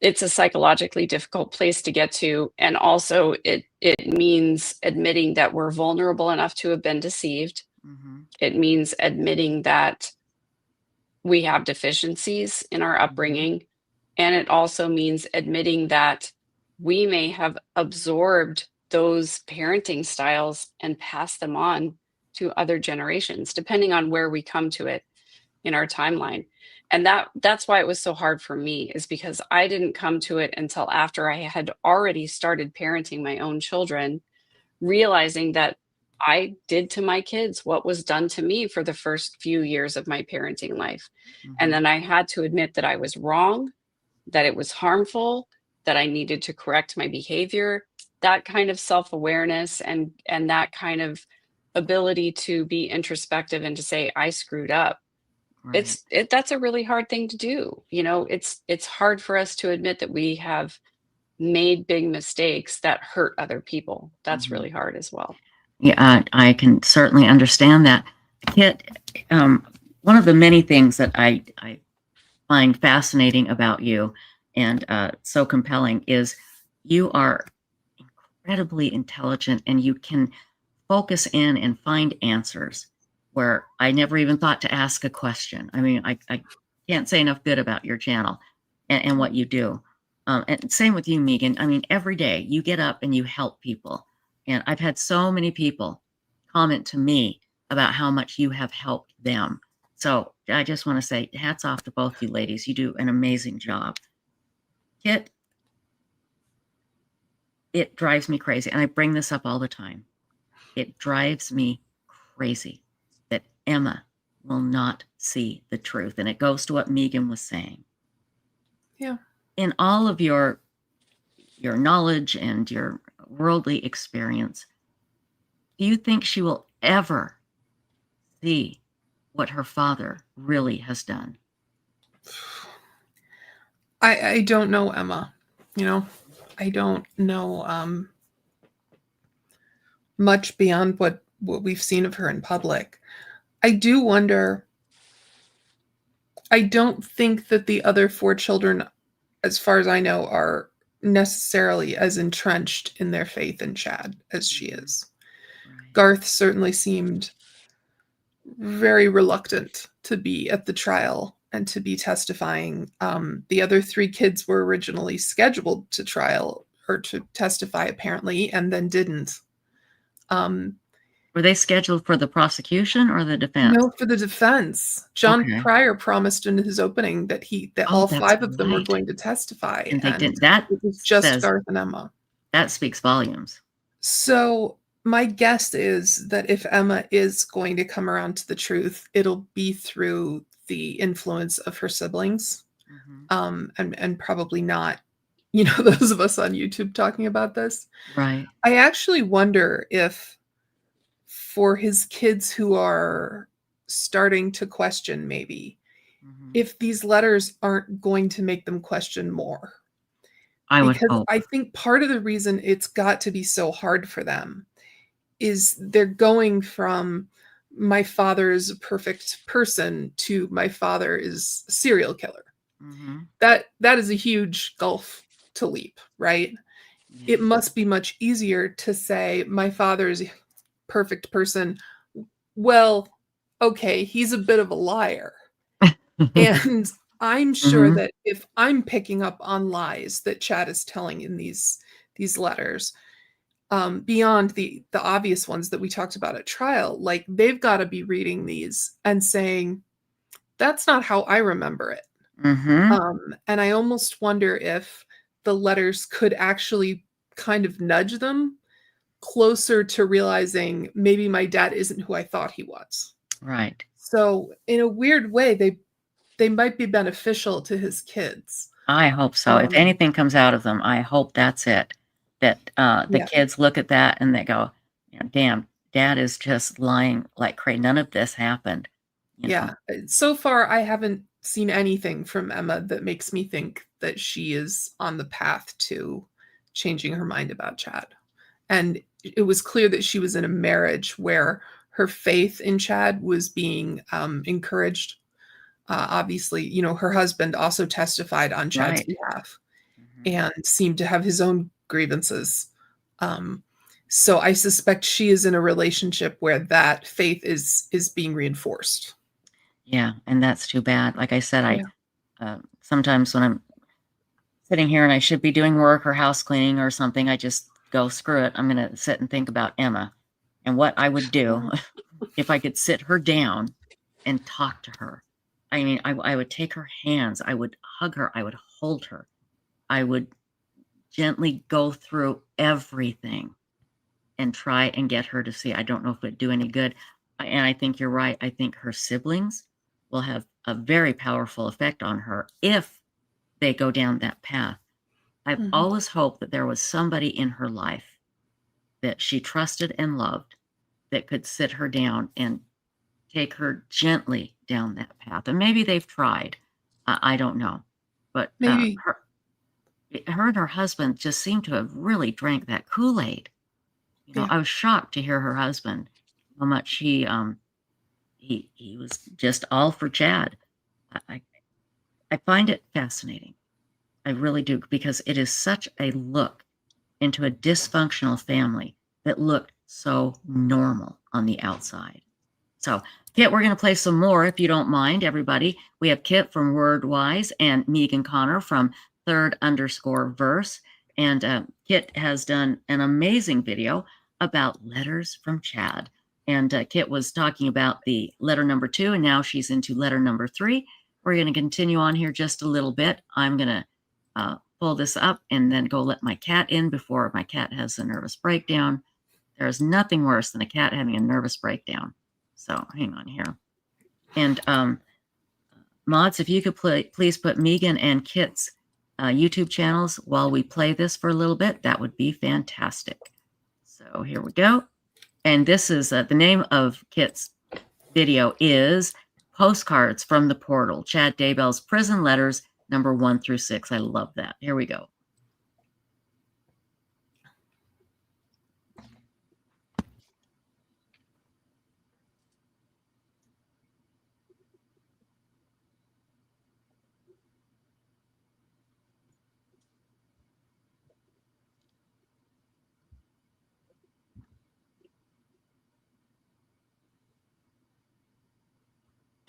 it's a psychologically difficult place to get to, and also it means admitting that we're vulnerable enough to have been deceived. Mhm. It means admitting that we have deficiencies in our Mhm. upbringing. And it also means admitting that we may have absorbed those parenting styles and passed them on to other generations, depending on where we come to it in our timeline. And that's why it was so hard for me, is because I didn't come to it until after I had already started parenting my own children, realizing that I did to my kids what was done to me for the first few years of my parenting life. And Mhm. then I had to admit that I was wrong, that it was harmful, that I needed to correct my behavior. That kind of self-awareness and that kind of ability to be introspective and to say I screwed up. Right. That's a really hard thing to do. It's hard for us to admit that we have made big mistakes that hurt other people. That's Mhm. really hard as well. Yeah, I can certainly understand that. Kit, one of the many things that I find fascinating about you and so compelling is you are incredibly intelligent and you can focus in and find answers where I never even thought to ask a question. I mean, I can't say enough good about your channel and what you do. And same with you, Megan. I mean, every day you get up and you help people. And I've had so many people comment to me about how much you have helped them. So I just want to say hats off to both you ladies. You do an amazing job. Kit, it drives me crazy. And I bring this up all the time. It drives me crazy that Emma will not see the truth. And it goes to what Megan was saying. Yeah. In all of your knowledge and your worldly experience, do you think she will ever see what her father really has done? I don't know, Emma. You know, I don't know much beyond what we've seen of her in public. I do wonder. I don't think that the other four children as far as I know, are necessarily as entrenched in their faith in Chad as she is. Right. Garth certainly seemed very reluctant to be at the trial and to be testifying. The other 3 kids were originally scheduled to trial or to testify, apparently, and then didn't. Were they scheduled for the prosecution or the defense? No, for the defense. John Okay. Pryor promised in his opening that Oh, all that's 5 of them were right. going to testify, And they and didn't. That it was just says Garth and Emma. that speaks volumes. So my guess is that if Emma is going to come around to the truth, it'll be through the influence of her siblings, and probably not, those of us on YouTube talking about this. Right. I actually wonder if, for his kids who are starting to question, maybe, if these letters aren't going to make them question more. I would Because hope. I think part of the reason it's got to be so hard for them is they're going from my father is a perfect person to my father is a serial killer. That is a huge gulf to leap, right? Yeah. It must be much easier to say my father is a perfect person. Well, okay, he's a bit of a liar. And I'm sure that if I'm picking up on lies that Chad is telling in these letters, beyond the obvious ones that we talked about at trial, like, they've got to be reading these and saying, that's not how I remember it. And I almost wonder if the letters could actually kind of nudge them closer to realizing maybe my dad isn't who I thought he was. Right. So in a weird way, they might be beneficial to his kids. I hope so. If anything comes out of them, I hope that's it. That the Yeah. kids look at that and they go, damn, Dad is just lying like crazy. None of this happened. Yeah. So far, I haven't seen anything from Emma that makes me think that she is on the path to changing her mind about Chad. And it was clear that she was in a marriage where her faith in Chad was being encouraged. Obviously, her husband also testified on Chad's behalf and seemed to have his own grievances. So I suspect she is in a relationship where that faith is being reinforced. Yeah, and that's too bad. Like I said, sometimes when I'm sitting here and I should be doing work or house cleaning or something, I just go, screw it. I'm going to sit and think about Emma and what I would do if I could sit her down and talk to her. I mean, I would take her hands. I would hug her. I would hold her. I would gently go through everything and try and get her to see. I don't know if it would do any good. And I think you're right. I think her siblings will have a very powerful effect on her if they go down that path. I've always hoped that there was somebody in her life that she trusted and loved that could sit her down and take her gently down that path. And maybe they've tried. I don't know. But Maybe. her and her husband just seemed to have really drank that Kool-Aid. Yeah. I was shocked to hear her husband, how much he was just all for Chad. I find it fascinating. I really do, because it is such a look into a dysfunctional family that looked so normal on the outside. So, Kit, we're going to play some more, if you don't mind, everybody. We have Kit from Wordwise and Megan Connor from _verse. And Kit has done an amazing video about letters from Chad. And Kit was talking about the letter number 2, and now she's into letter number 3. We're going to continue on here just a little bit. I'm going to pull this up and then go let my cat in before my cat has a nervous breakdown. There is nothing worse than a cat having a nervous breakdown. So hang on here. And mods, if you could please put Megan and Kit's YouTube channels while we play this for a little bit, that would be fantastic. So here we go. And this is the name of Kit's video is Postcards from the Portal, Chad Daybell's Prison Letters, number 1 through 6. I love that. Here we go.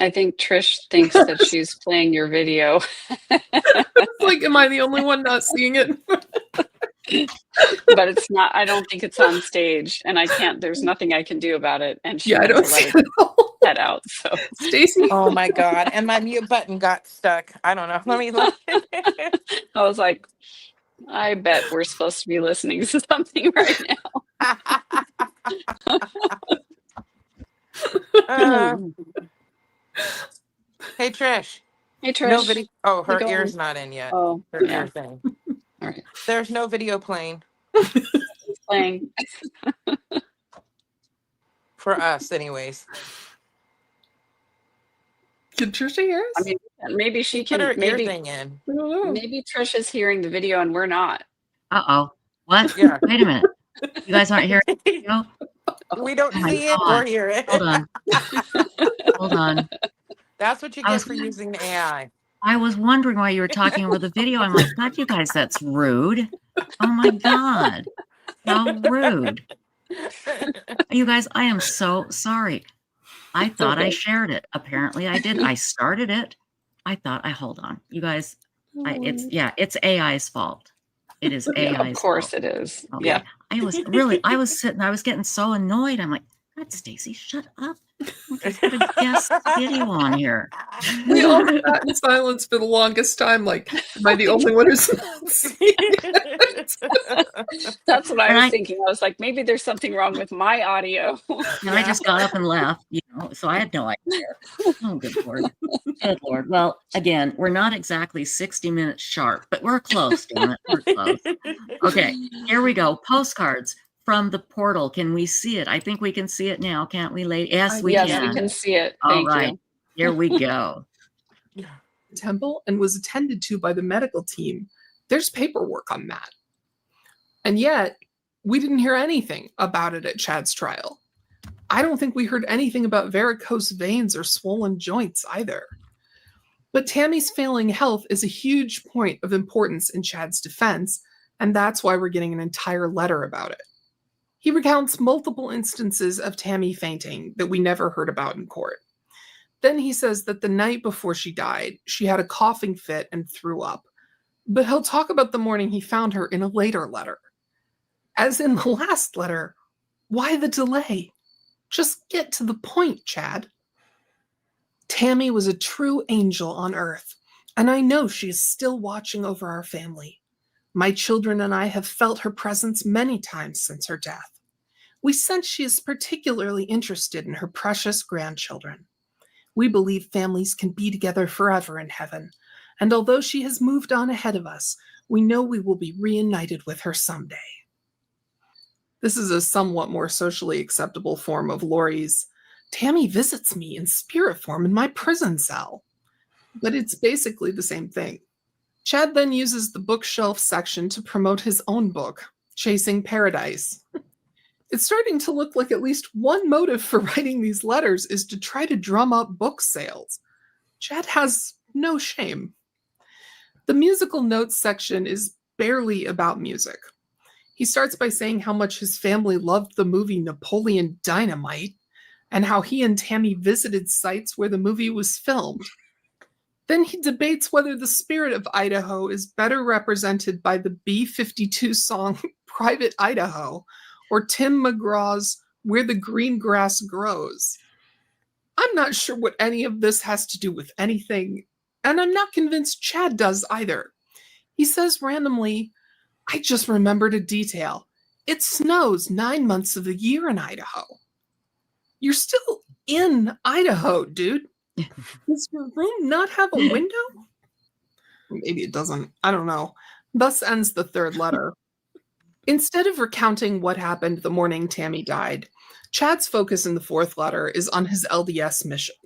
I think Trish thinks that she's playing your video. It's like, am I the only one not seeing it? But it's not, I don't think it's on stage, and there's nothing I can do about it. And she Yeah, I went don't to see let it her at all. head out. So Stacy. Oh my God. And my mute button got stuck. I don't know. Let me look. I was like, I bet we're supposed to be listening to something right now. Hey, Trish. Hey, Trish. No video. Oh, How's it her ear's going? not in yet. Oh, Her yeah. ear thing. All right. There's no video playing It's playing. for us, anyways. Can Trisha hear us? I mean, maybe she Put her can. ear Maybe thing in. I don't know. maybe Trish is hearing the video and we're not. Uh-oh. What? Yeah. Wait a minute. You guys aren't hearing the video? We don't Oh my see it God. or hear it. Hold on. Hold on. That's what you I get was- for using the AI. I was wondering why you were talking over the video. I'm like, God, you guys, that's rude. Oh my God. How rude. You guys, I am so sorry. I thought I shared it. Apparently I did. I started it. Hold on. You guys, it's AI's fault. It is AI's Of course fault. it is. Okay. Yeah. I was getting so annoyed. I'm like, God, Stacy, shut up. Let's put a guest video on here. We all sat in silence for the longest time. Like, am I the only one who's not seeing it? That's what I And was I- thinking. I was like, maybe there's something wrong with my audio. And I just got up and left, so I had no idea. Oh, good Lord. Good Lord. Well, again, we're not exactly 60 minutes sharp, but we're close, damn it. We're close. Okay, here we go. Postcards from the portal. Can we see it? I think we can see it now, can't we, lady? Yes, we Yes, can. we can see it. All Thank right. you. Here we go. Temple and was attended to by the medical team. There's paperwork on that. And yet, we didn't hear anything about it at Chad's trial. I don't think we heard anything about varicose veins or swollen joints either. But Tammy's failing health is a huge point of importance in Chad's defense, and that's why we're getting an entire letter about it. He recounts multiple instances of Tammy fainting that we never heard about in court. Then he says that the night before she died, she had a coughing fit and threw up. But he'll talk about the morning he found her in a later letter. As in the last letter, why the delay? Just get to the point, Chad. Tammy was a true angel on earth, and I know she is still watching over our family. My children and I have felt her presence many times since her death. We sense she is particularly interested in her precious grandchildren. We believe families can be together forever in heaven, and although she has moved on ahead of us, we know we will be reunited with her someday. This is a somewhat more socially acceptable form of Laurie's, Tammy visits me in spirit form in my prison cell. But it's basically the same thing. Chad then uses the bookshelf section to promote his own book, Chasing Paradise. It's starting to look like at least one motive for writing these letters is to try to drum up book sales. Chad has no shame. The musical notes section is barely about music. He starts by saying how much his family loved the movie Napoleon Dynamite and how he and Tammy visited sites where the movie was filmed. Then he debates whether the spirit of Idaho is better represented by the B-52 song Private Idaho or Tim McGraw's Where the Green Grass Grows. I'm not sure what any of this has to do with anything, and I'm not convinced Chad does either. He says randomly, I just remembered a detail. It snows 9 months of the year in Idaho. You're still in Idaho, dude. Does your room not have a window? Maybe it doesn't. I don't know. Thus ends the third letter. Instead of recounting what happened the morning Tammy died, Chad's focus in the fourth letter is on his LDS mission.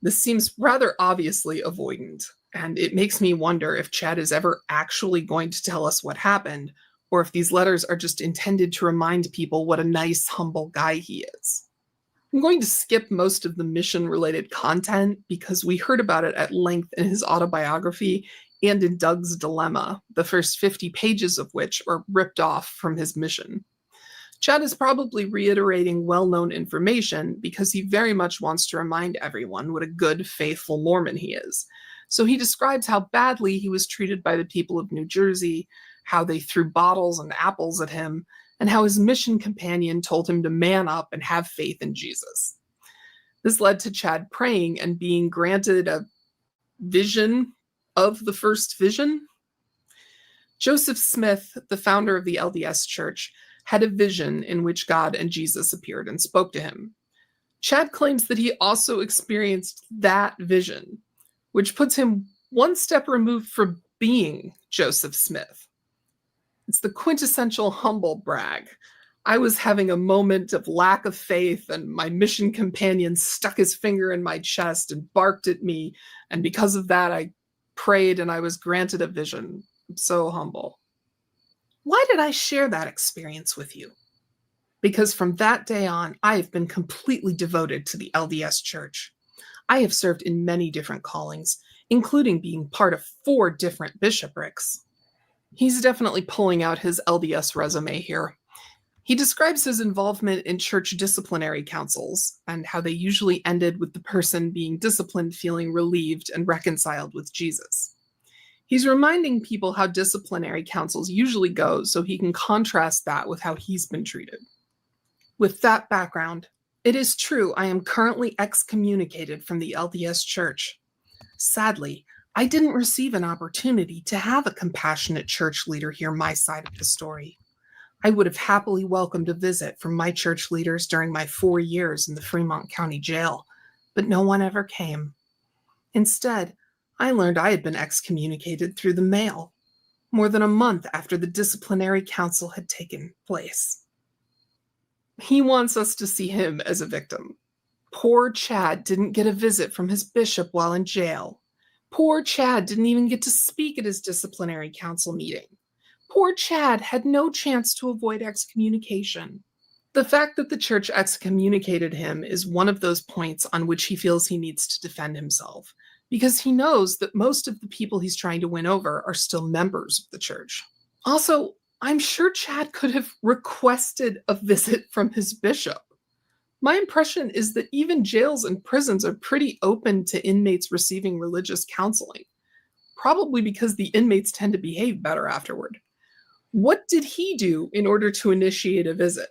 This seems rather obviously avoidant, and it makes me wonder if Chad is ever actually going to tell us what happened, or if these letters are just intended to remind people what a nice, humble guy he is. I'm going to skip most of the mission-related content because we heard about it at length in his autobiography and in Doug's Dilemma, the first 50 pages of which are ripped off from his mission. Chad is probably reiterating well-known information because he very much wants to remind everyone what a good, faithful Mormon he is. So he describes how badly he was treated by the people of New Jersey, how they threw bottles and apples at him, and how his mission companion told him to man up and have faith in Jesus. This led to Chad praying and being granted a vision of the first vision. Joseph Smith, the founder of the LDS Church, had a vision in which God and Jesus appeared and spoke to him. Chad claims that he also experienced that vision, which puts him one step removed from being Joseph Smith. It's the quintessential humble brag. I was having a moment of lack of faith, and my mission companion stuck his finger in my chest and barked at me, and because of that, I prayed and I was granted a vision. I'm so humble. Why did I share that experience with you? Because from that day on, I have been completely devoted to the LDS Church. I have served in many different callings, including being part of 4 different bishoprics. He's definitely pulling out his LDS resume here. He describes his involvement in church disciplinary councils and how they usually ended with the person being disciplined feeling relieved and reconciled with Jesus. He's reminding people how disciplinary councils usually go so he can contrast that with how he's been treated. With that background, it is true I am currently excommunicated from the LDS Church. Sadly, I didn't receive an opportunity to have a compassionate church leader hear my side of the story. I would have happily welcomed a visit from my church leaders during my 4 years in the Fremont County Jail, but no one ever came. Instead, I learned I had been excommunicated through the mail, more than a month after the disciplinary council had taken place. He wants us to see him as a victim. Poor Chad didn't get a visit from his bishop while in jail. Poor Chad didn't even get to speak at his disciplinary council meeting. Poor Chad had no chance to avoid excommunication. The fact that the church excommunicated him is one of those points on which he feels he needs to defend himself, because he knows that most of the people he's trying to win over are still members of the church. Also, I'm sure Chad could have requested a visit from his bishop. My impression is that even jails and prisons are pretty open to inmates receiving religious counseling, probably because the inmates tend to behave better afterward. What did he do in order to initiate a visit?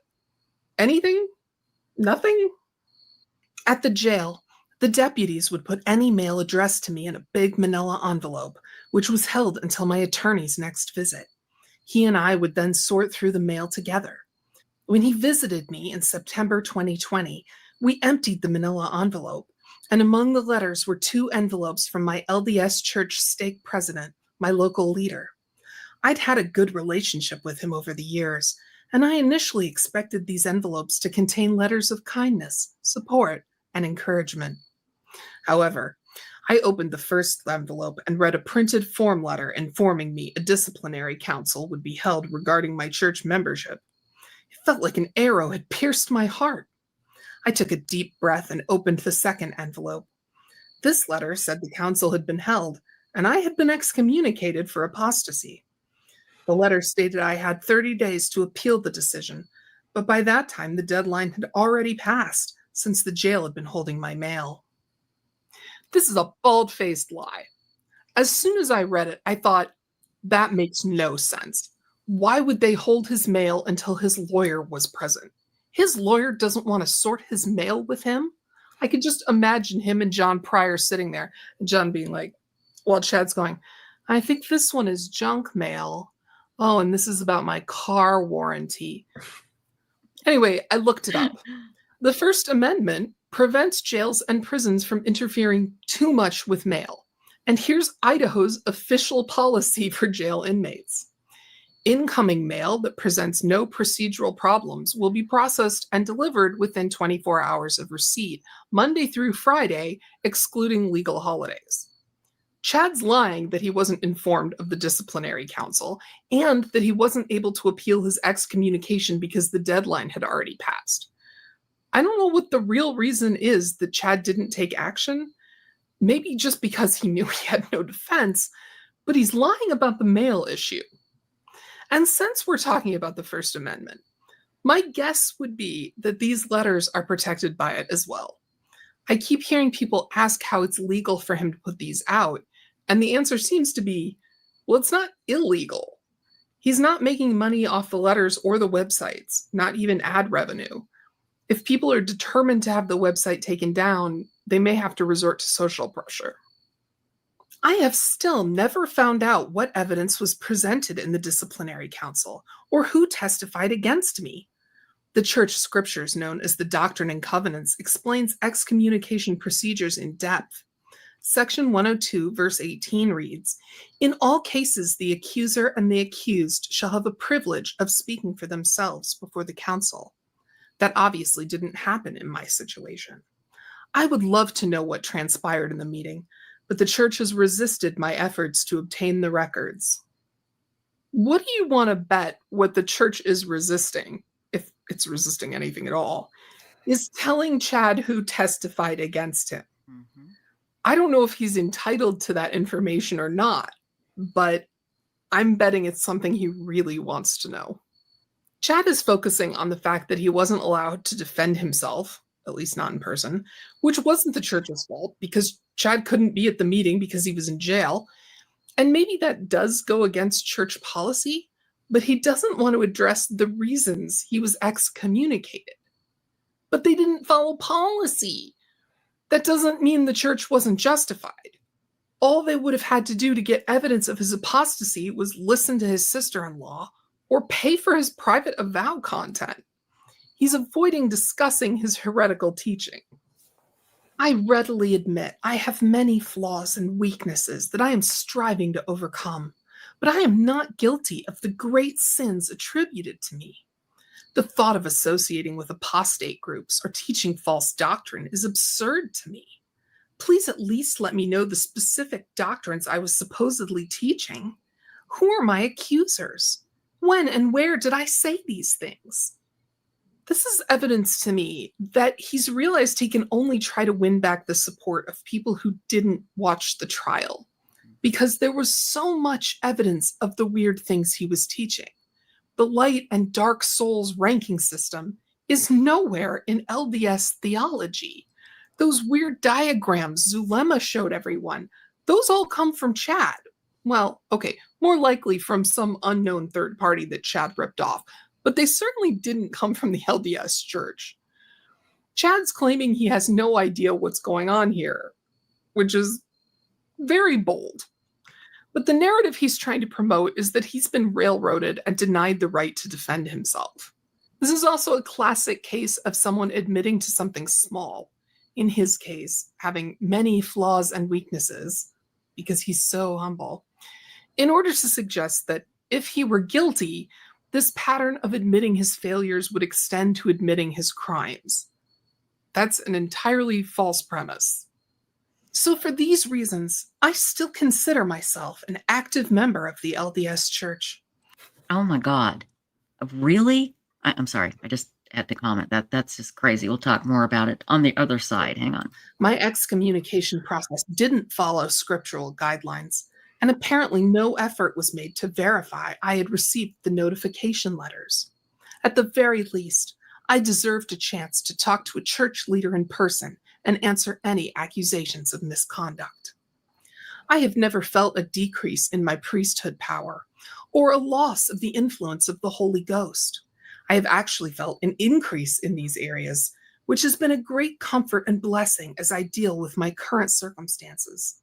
Anything? Nothing? At the jail, the deputies would put any mail addressed to me in a big manila envelope, which was held until my attorney's next visit. He and I would then sort through the mail together. When he visited me in September 2020, we emptied the manila envelope, and among the letters were 2 envelopes from my LDS Church stake president, my local leader. I'd had a good relationship with him over the years, and I initially expected these envelopes to contain letters of kindness, support, and encouragement. However, I opened the first envelope and read a printed form letter informing me a disciplinary council would be held regarding my church membership. It felt like an arrow had pierced my heart. I took a deep breath and opened the second envelope. This letter said the council had been held, and I had been excommunicated for apostasy. The letter stated I had 30 days to appeal the decision, but by that time the deadline had already passed since the jail had been holding my mail. This is a bald-faced lie. As soon as I read it, I thought, that makes no sense. Why would they hold his mail until his lawyer was present? His lawyer doesn't want to sort his mail with him? I could just imagine him and John Pryor sitting there, and John being like, while Chad's going, I think this one is junk mail. Oh, and this is about my car warranty. Anyway, I looked it up. The First Amendment prevents jails and prisons from interfering too much with mail. And here's Idaho's official policy for jail inmates. Incoming mail that presents no procedural problems will be processed and delivered within 24 hours of receipt, Monday through Friday, excluding legal holidays. Chad's lying that he wasn't informed of the disciplinary council and that he wasn't able to appeal his excommunication because the deadline had already passed. I don't know what the real reason is that Chad didn't take action. Maybe just because he knew he had no defense, but he's lying about the mail issue. And since we're talking about the First Amendment, My guess would be that these letters are protected by it as well. I keep hearing people ask how it's legal for him to put these out, and the answer seems to be, well, it's not illegal. He's not making money off the letters or the websites, not even ad revenue. If people are determined to have the website taken down, they may have to resort to social pressure. I have still never found out what evidence was presented in the disciplinary council or who testified against me. The church scriptures, known as the Doctrine and Covenants, explains excommunication procedures in depth. Section 102, verse 18 reads, "In all cases, the accuser and the accused shall have a privilege of speaking for themselves before the council." That obviously didn't happen in my situation. I would love to know what transpired in the meeting, but the church has resisted my efforts to obtain the records. What do you want to bet what the church is resisting, if it's resisting anything at all, is telling Chad who testified against him? Mm-hmm. I don't know if he's entitled to that information or not, but I'm betting it's something he really wants to know. Chad is focusing on the fact that he wasn't allowed to defend himself, at least not in person, which wasn't the church's fault because Chad couldn't be at the meeting because he was in jail. And maybe that does go against church policy, but he doesn't want to address the reasons he was excommunicated. But they didn't follow policy. That doesn't mean the church wasn't justified. All they would have had to do to get evidence of his apostasy was listen to his sister-in-law or pay for his private avow content. He's avoiding discussing his heretical teaching. I readily admit I have many flaws and weaknesses that I am striving to overcome, but I am not guilty of the great sins attributed to me. The thought of associating with apostate groups or teaching false doctrine is absurd to me. Please at least let me know the specific doctrines I was supposedly teaching. Who are my accusers? When and where did I say these things? This is evidence to me that he's realized he can only try to win back the support of people who didn't watch the trial, because there was so much evidence of the weird things he was teaching. The light and dark souls ranking system is nowhere in LDS theology. Those weird diagrams Zulema showed everyone, those all come from Chad. Well, okay, more likely from some unknown third party that Chad ripped off, but they certainly didn't come from the LDS church. Chad's claiming he has no idea what's going on here, which is very bold. But the narrative he's trying to promote is that he's been railroaded and denied the right to defend himself. This is also a classic case of someone admitting to something small, in his case, having many flaws and weaknesses, because he's so humble, in order to suggest that if he were guilty, this pattern of admitting his failures would extend to admitting his crimes. That's an entirely false premise. So for these reasons, I still consider myself an active member of the LDS Church. Oh my God. Really? I'm sorry. I just had to comment. That's just crazy. We'll talk more about it on the other side. Hang on. My excommunication process didn't follow scriptural guidelines, and apparently no effort was made to verify I had received the notification letters. At the very least, I deserved a chance to talk to a church leader in person and answer any accusations of misconduct. I have never felt a decrease in my priesthood power or a loss of the influence of the Holy Ghost. I have actually felt an increase in these areas, which has been a great comfort and blessing as I deal with my current circumstances.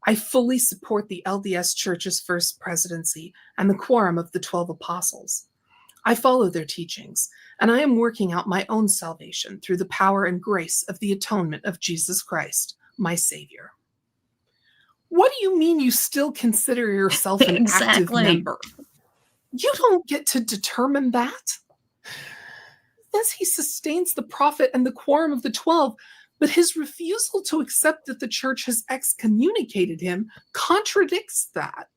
I fully support the LDS Church's first presidency and the quorum of the 12 apostles. I follow their teachings, and I am working out my own salvation through the power and grace of the atonement of Jesus Christ, my Savior. What do you mean you still consider yourself an active member? You don't get to determine that. Yes, he sustains the prophet and the quorum of the 12, but his refusal to accept that the church has excommunicated him contradicts that.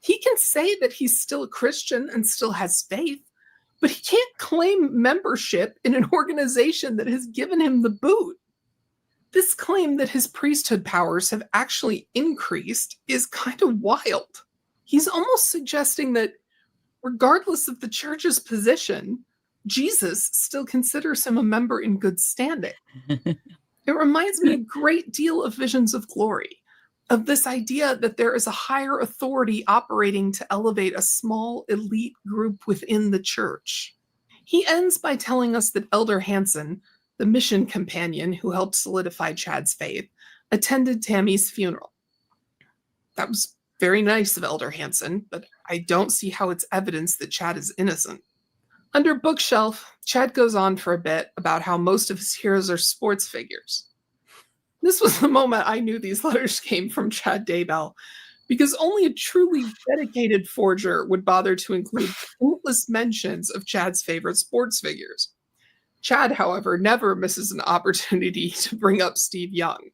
He can say that he's still a Christian and still has faith, but he can't claim membership in an organization that has given him the boot. This claim that his priesthood powers have actually increased is kind of wild. He's almost suggesting that regardless of the church's position, Jesus still considers him a member in good standing. It reminds me a great deal of Visions of Glory, of this idea that there is a higher authority operating to elevate a small elite group within the church. He ends by telling us that Elder Hansen, the mission companion who helped solidify Chad's faith, attended Tammy's funeral. That was very nice of Elder Hansen, but I don't see how it's evidence that Chad is innocent. Under Bookshelf, Chad goes on for a bit about how most of his heroes are sports figures. This was the moment I knew these letters came from Chad Daybell, because only a truly dedicated forger would bother to include countless mentions of Chad's favorite sports figures. Chad, however, never misses an opportunity to bring up Steve Young.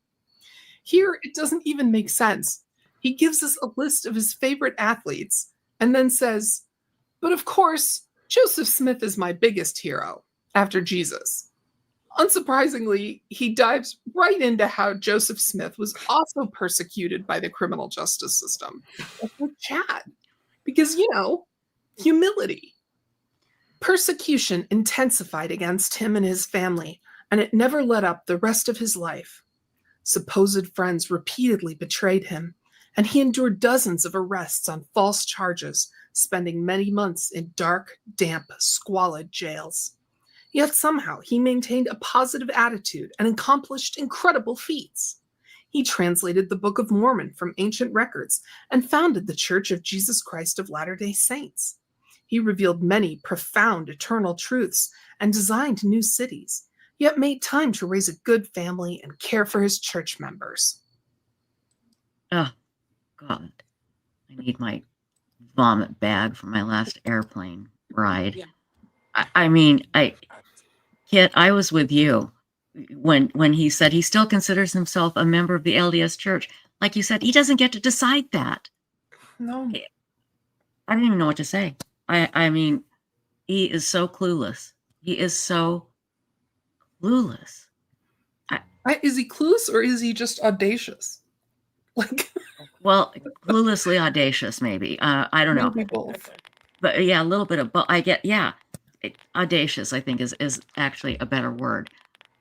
Here, it doesn't even make sense. He gives us a list of his favorite athletes and then says, but of course, Joseph Smith is my biggest hero, after Jesus. Unsurprisingly, he dives right into how Joseph Smith was also persecuted by the criminal justice system. That's like Chad. Because, humility. Persecution intensified against him and his family, and it never let up the rest of his life. Supposed friends repeatedly betrayed him, and he endured dozens of arrests on false charges, spending many months in dark, damp, squalid jails. Yet somehow he maintained a positive attitude and accomplished incredible feats. He translated the Book of Mormon from ancient records and founded the Church of Jesus Christ of Latter-day Saints. He revealed many profound eternal truths and designed new cities, yet made time to raise a good family and care for his church members. Oh, God. I need my vomit bag for my last airplane ride. Yeah. Kit, I was with you when he said he still considers himself a member of the LDS Church. Like you said, he doesn't get to decide that. No. I don't even know what to say. He is so clueless. He is so clueless. Is he clueless or is he just audacious? Well, cluelessly audacious, maybe. I don't know. Maybe both. But yeah, a little bit of both. Audacious, I think, is actually a better word.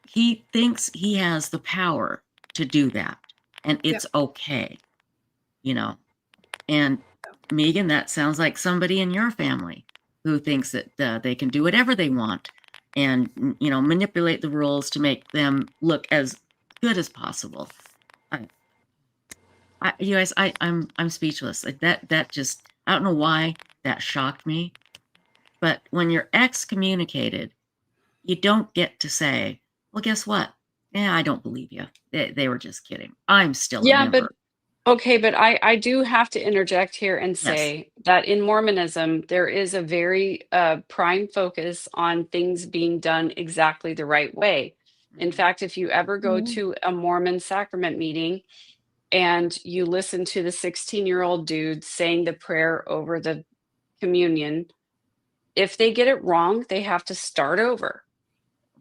He thinks he has the power to do that, and it's okay, And Megan, that sounds like somebody in your family who thinks that they can do whatever they want and, manipulate the rules to make them look as good as possible. You guys, I'm speechless. Like that just, I don't know why that shocked me. But when you're excommunicated, you don't get to say, well, guess what? Yeah, I don't believe you. They were just kidding. I'm still a member. But I do have to interject here and say that in Mormonism, there is a very prime focus on things being done exactly the right way. In fact, if you ever go to a Mormon sacrament meeting and you listen to the 16-year-old dude saying the prayer over the communion, if they get it wrong, they have to start over.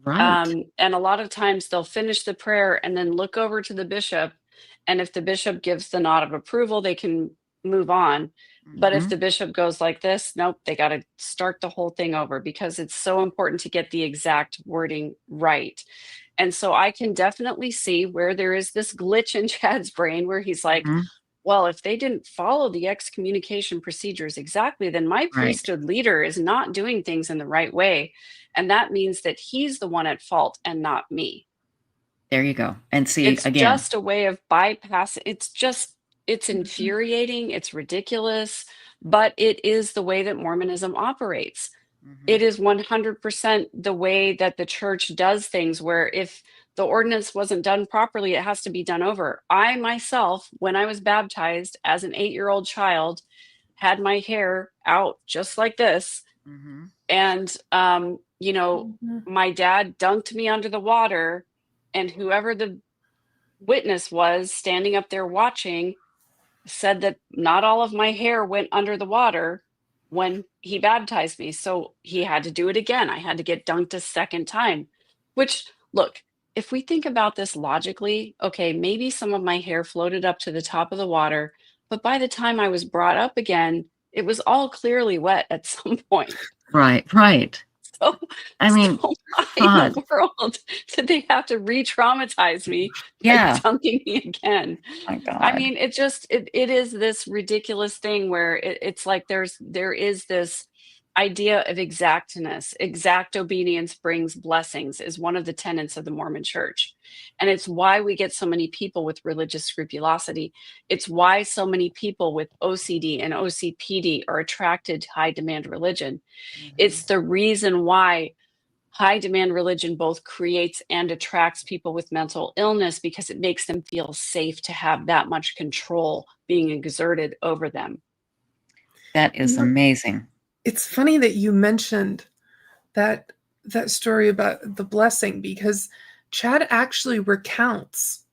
Right. And a lot of times they'll finish the prayer and then look over to the bishop. And if the bishop gives the nod of approval, they can move on. But if the bishop goes like this, nope, they got to start the whole thing over because it's so important to get the exact wording right. And so I can definitely see where there is this glitch in Chad's brain where he's like, well, if they didn't follow the excommunication procedures exactly, then my priesthood leader is not doing things in the right way. And that means that he's the one at fault and not me. There you go. And see, it's again, just a way of bypassing. It's infuriating. It's ridiculous, but it is the way that Mormonism operates. It is 100% the way that the church does things, where if the ordinance wasn't done properly, it has to be done over. I myself, when I was baptized as an 8-year-old child, had my hair out just like this. And, my dad dunked me under the water, and whoever the witness was standing up there watching said that not all of my hair went under the water when he baptized me. So he had to do it again. I had to get dunked a second time, which, look, if we think about this logically, okay, maybe some of my hair floated up to the top of the water, but by the time I was brought up again, it was all clearly wet at some point. Right. So, I mean, so why in God. the world did they have to re-traumatize me by Yeah. dunking me again? My I God. mean, it is this ridiculous thing where it's like there is this idea of exactness. Exact obedience brings blessings is one of the tenets of the Mormon church. And it's why we get so many people with religious scrupulosity. It's why so many people with OCD and OCPD are attracted to high demand religion. It's the reason why high demand religion both creates and attracts people with mental illness because it makes them feel safe to have that much control being exerted over them. That is amazing. It's funny that you mentioned that story about the blessing, because Chad actually recounts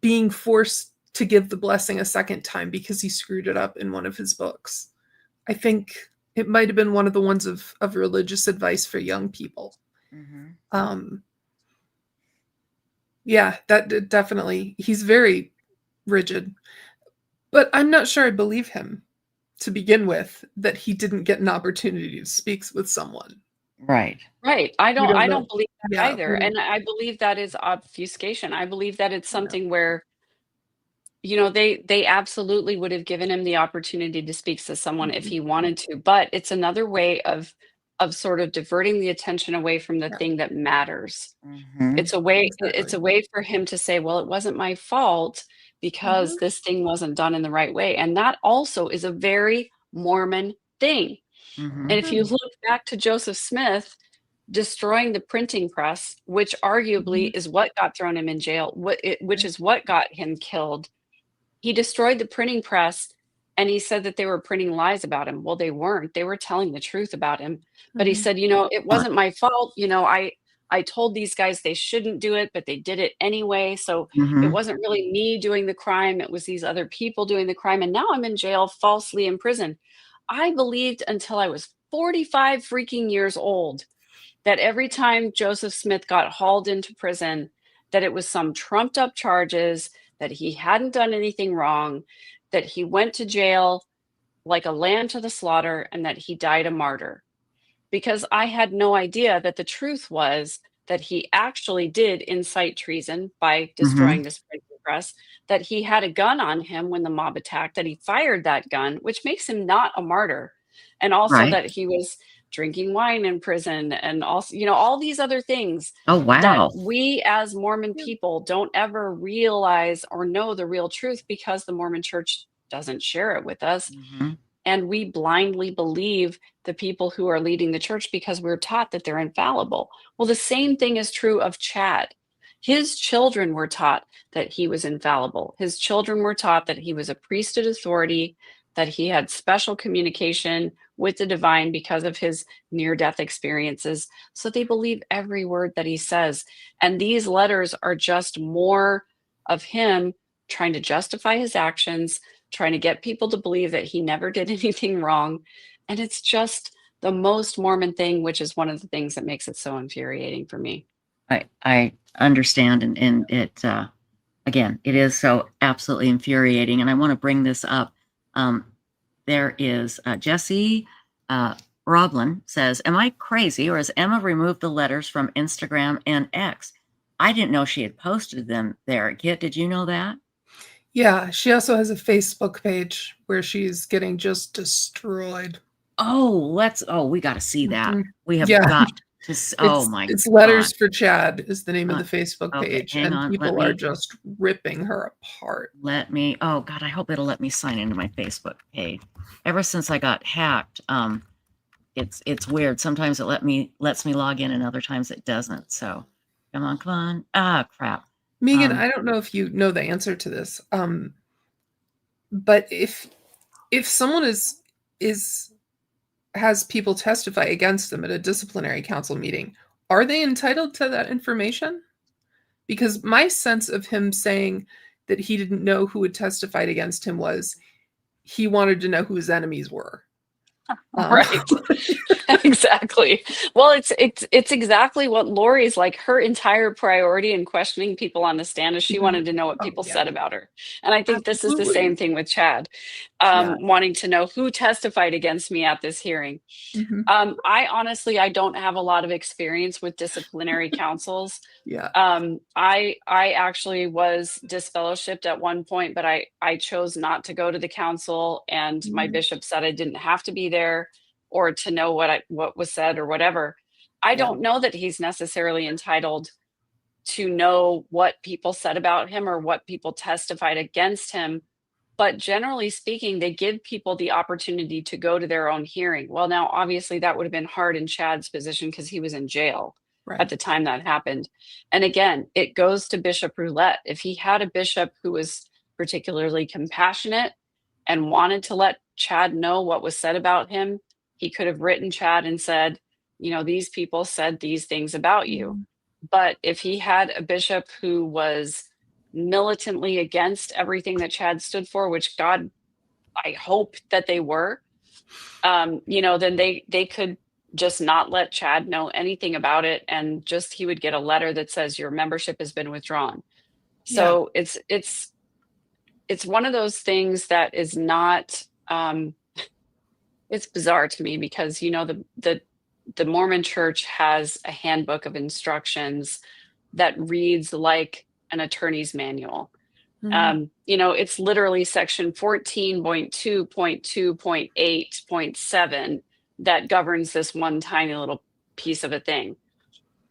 being forced to give the blessing a second time because he screwed it up in one of his books. I think it might have been one of the ones of religious advice for young people. Yeah, that definitely, he's very rigid. But I'm not sure I believe him to begin with, that he didn't get an opportunity to speak with someone. Right. Right. I We don't know. don't believe that Yeah, either. And I believe that is obfuscation. I believe that it's Yeah. something where, you know, they absolutely would have given him the opportunity to speak to someone if he wanted to, but it's another way of sort of diverting the attention away from the Yeah. thing that matters. Mhm. It's a way Exactly. it's a way for him to say, well, it wasn't my fault because this thing wasn't done in the right way. And that also is a very Mormon thing. And Mhm. if you look back to Joseph Smith destroying the printing press, which arguably is what got thrown him in jail, which is what got him killed. He destroyed the printing press and he said that they were printing lies about him. Well, they weren't. They were telling the truth about him. But he said, you know, it wasn't my fault. You know, I told these guys they shouldn't do it, but they did it anyway. So it Mhm. wasn't really me doing the crime. It was these other people doing the crime. And now I'm in jail, falsely in prison. I believed until I was 45 freaking years old that every time Joseph Smith got hauled into prison, that it was some trumped up charges, that he hadn't done anything wrong, that he went to jail like a lamb to the slaughter, and that he died a martyr. Because I had no idea that the truth was that he actually did incite treason by destroying Mhm. this printing press, that he had a gun on him when the mob attacked, that he fired that gun, which makes him not a martyr. And also Right. that he was drinking wine in prison, and also, you know, all these other things Oh, that wow. we as Mormon people don't ever realize or know the real truth because the Mormon church doesn't share it with us. Mhm. And we blindly believe the people who are leading the church because we're taught that they're infallible. Well, the same thing is true of Chad. His children were taught that he was infallible. His children were taught that he was a priesthood authority, that he had special communication with the divine because of his near death experiences. So they believe every word that he says. And these letters are just more of him trying to justify his actions, trying to get people to believe that he never did anything wrong. And it's just the most Mormon thing, which is one of the things that makes it so infuriating for me. I understand, and it again, it is so absolutely infuriating. And I want to bring this up. There is Jesse Roblin says, "Am I crazy, or has Emma removed the letters from Instagram and X? I didn't know she had posted them there. Kit, did you know that?" Yeah, she also has a Facebook page where she's getting just destroyed. Oh, we got to see that. We have Yeah. got to. Oh my It's God. Letters for Chad is the name of the Uh, Facebook okay, page, hang and on. people are just ripping her apart. Oh God, I hope it'll let me sign into my Facebook page. Ever since I got hacked, it's weird. Sometimes it lets me log in, and other times it doesn't. So come on, come on. Ah, crap. Megan, I don't know if you know the answer to this, but if someone has people testify against them at a disciplinary council meeting, are they entitled to that information? Because my sense of him saying that he didn't know who had testified against him was he wanted to know who his enemies were. Right. Exactly. Well, it's exactly what Lori's like. Her entire priority in questioning people on the stand is she wanted to know what Oh, people yeah. said about her. And I think this is the Absolutely. same thing with Chad, Yeah. wanting to know who testified against me at this hearing. Mhm. I honestly, I don't have a lot of experience with disciplinary councils. Yeah. I actually was disfellowshipped at one point, but I chose not to go to the council, and my Mhm. bishop said I didn't have to be there or to know what was said or whatever. I Yeah. don't know that he's necessarily entitled to know what people said about him or what people testified against him, but generally speaking, they give people the opportunity to go to their own hearing. Well, now, obviously, that would have been hard in Chad's position because he was in jail at Right. the time that happened. And again, it goes to Bishop Roulette. If he had a bishop who was particularly compassionate and wanted to let Chad know what was said about him, he could have written Chad and said, these people said these things about you. Mhm. But if he had a bishop who was militantly against everything that Chad stood for, which God, I hope that they were, then they could just not let Chad know anything about it, and just he would get a letter that says your membership has been withdrawn. Yeah. So it's one of those things that is not it's bizarre to me because the Mormon Church has a handbook of instructions that reads like an attorney's manual. Mhm. It's literally section 14.2.2.8.7 that governs this one tiny little piece of a thing.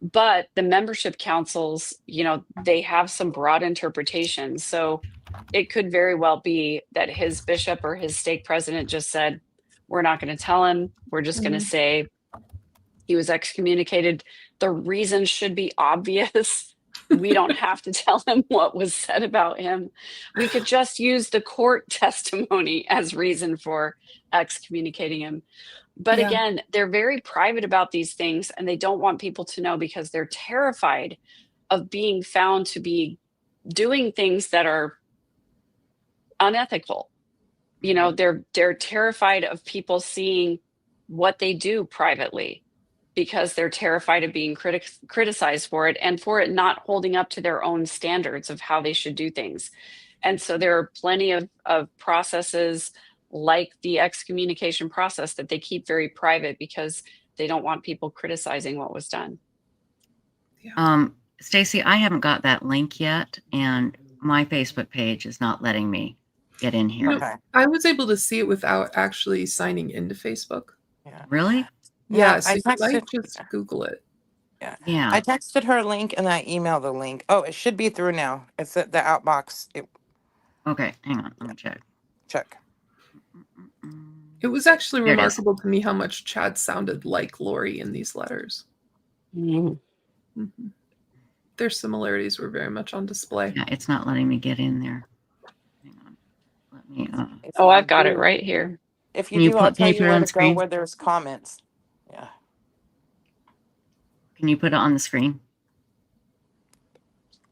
But the membership councils, they have some broad interpretations. So it could very well be that his bishop or his stake president just said, we're not going to tell him. We're just going to Mhm. say he was excommunicated. The reason should be obvious. We don't have to tell him what was said about him. We could just use the court testimony as reason for excommunicating him. But Yeah. again, they're very private about these things, and they don't want people to know because they're terrified of being found to be doing things that are unethical. They're terrified of people seeing what they do privately because they're terrified of being criticized for it and for it not holding up to their own standards of how they should do things. And so there are plenty of processes like the excommunication process that they keep very private because they don't want people criticizing what was done. Stacy, I haven't got that link yet, and my Facebook page is not letting me get in here. Okay. I was able to see it without actually signing into Facebook. Yeah. Really? Yeah, No, so I you might texted. just Google it. Yeah. Yeah. I texted her a link and I emailed the link. Oh, it should be through now. It's at the outbox. Okay, hang on. Let me check. Check. It was actually There it is. remarkable to me how much Chad sounded like Lori in these letters. Mhm. Mhm. Their similarities were very much on display. Yeah, it's not letting me get in there. Hang on. Let me. If Oh, you I've got it do- right here. If you Can you do, I'll put tell it you where on to the go screen? where there's comments. Yeah. Can you put it on the screen?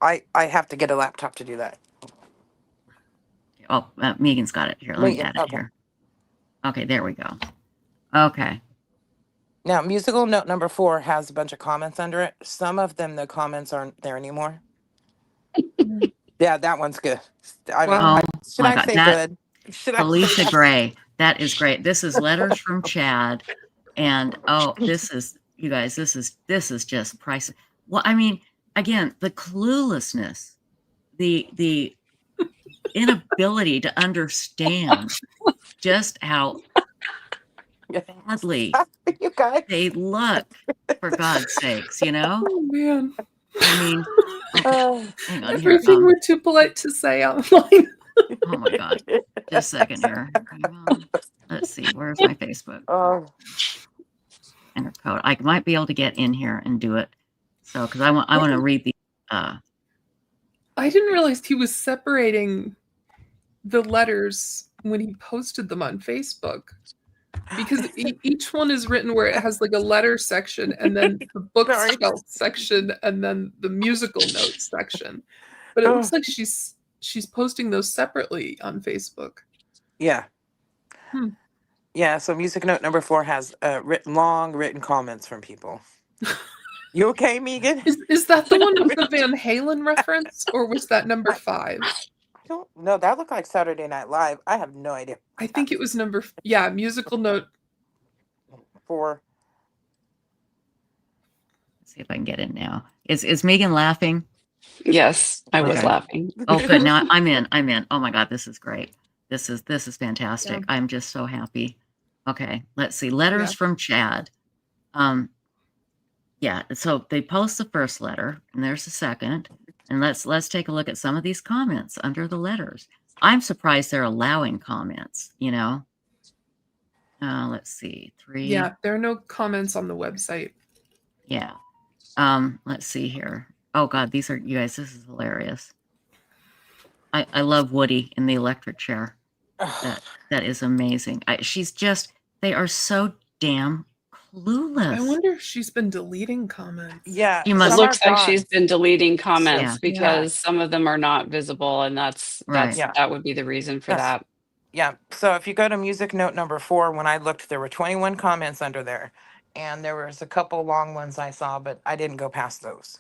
I have to get a laptop to do that. Oh, Megan's got it here. Let me Megan, add it okay. here. Okay, there we go. Okay. Now, musical note number 4 has a bunch of comments under it. Some of them, the comments aren't there anymore. Yeah, that one's good. I mean, Wow. should my I God, say that- good? Should I Felicia say Gray. That is great. This is letters from Chad, and this is, you guys. This is just priceless. Well, I mean, again, the cluelessness, the inability to understand just how badly you guys? they look, for God's sakes, you know? Oh man. I mean, hang on here. Everything we're too polite to say online. Oh my God. Just a second here. Let's see. Where's my Facebook? Oh, Enter code. I might be able to get in here and do it. So, because I want to read the. I didn't realize he was separating the letters when he posted them on Facebook. Because each one is written where it has like a letter section and then the bookshelf section and then the musical notes section. But it looks like she's posting those separately on Facebook. yeah. Hmm. Yeah, so music note number 4 has long written comments from people. You okay, Megan? Is that the one with the Van Halen reference, or was that number 5? I don't know. That looked like Saturday Night Live. I have no idea. I think it was musical note. 4. Let's see if I can get in now. Is Megan laughing? Yes, I was Okay. laughing. Oh, good. Now I'm in. I'm in. Oh my God, this is great. This is fantastic. Yeah. I'm just so happy. Okay, let's see. Letters Yeah. from Chad. Yeah, so they post the first letter, and there's the second. And let's take a look at some of these comments under the letters. I'm surprised they're allowing comments, you know. Let's see. 3. Yeah, there are no comments on the website. Yeah. Let's see here. Oh God, these are, you guys, this is hilarious. I love Woody in the electric chair. That is amazing. They are so damn clueless. I wonder if she's been deleting comments. Yeah, You It must- some are looks like she's gone. been deleting comments Yeah. because some of them are not visible, and Right. Yeah. that would be the reason for Yes. that. Yeah, so if you go to music note number 4, when I looked, there were 21 comments under there. And there was a couple long ones I saw, but I didn't go past those.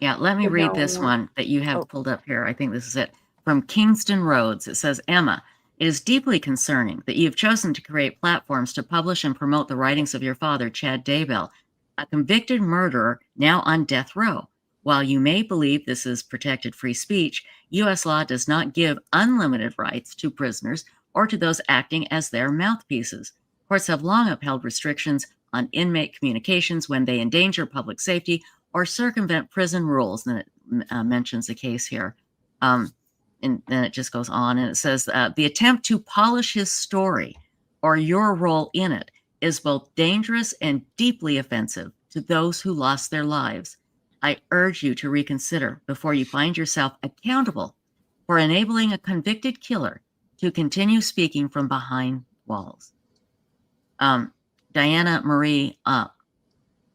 Yeah, let me But read now this I one that you have Oh. pulled up here. I think this is it. From Kingston Roads. It says, Emma, it is deeply concerning that you have chosen to create platforms to publish and promote the writings of your father, Chad Daybell, a convicted murderer now on death row. While you may believe this is protected free speech, U.S. law does not give unlimited rights to prisoners or to those acting as their mouthpieces. Courts have long upheld restrictions on inmate communications when they endanger public safety or circumvent prison rules. And it mentions a case here. And then it just goes on and it says, the attempt to polish his story or your role in it is both dangerous and deeply offensive to those who lost their lives. I urge you to reconsider before you find yourself accountable for enabling a convicted killer to continue speaking from behind walls. Diana Marie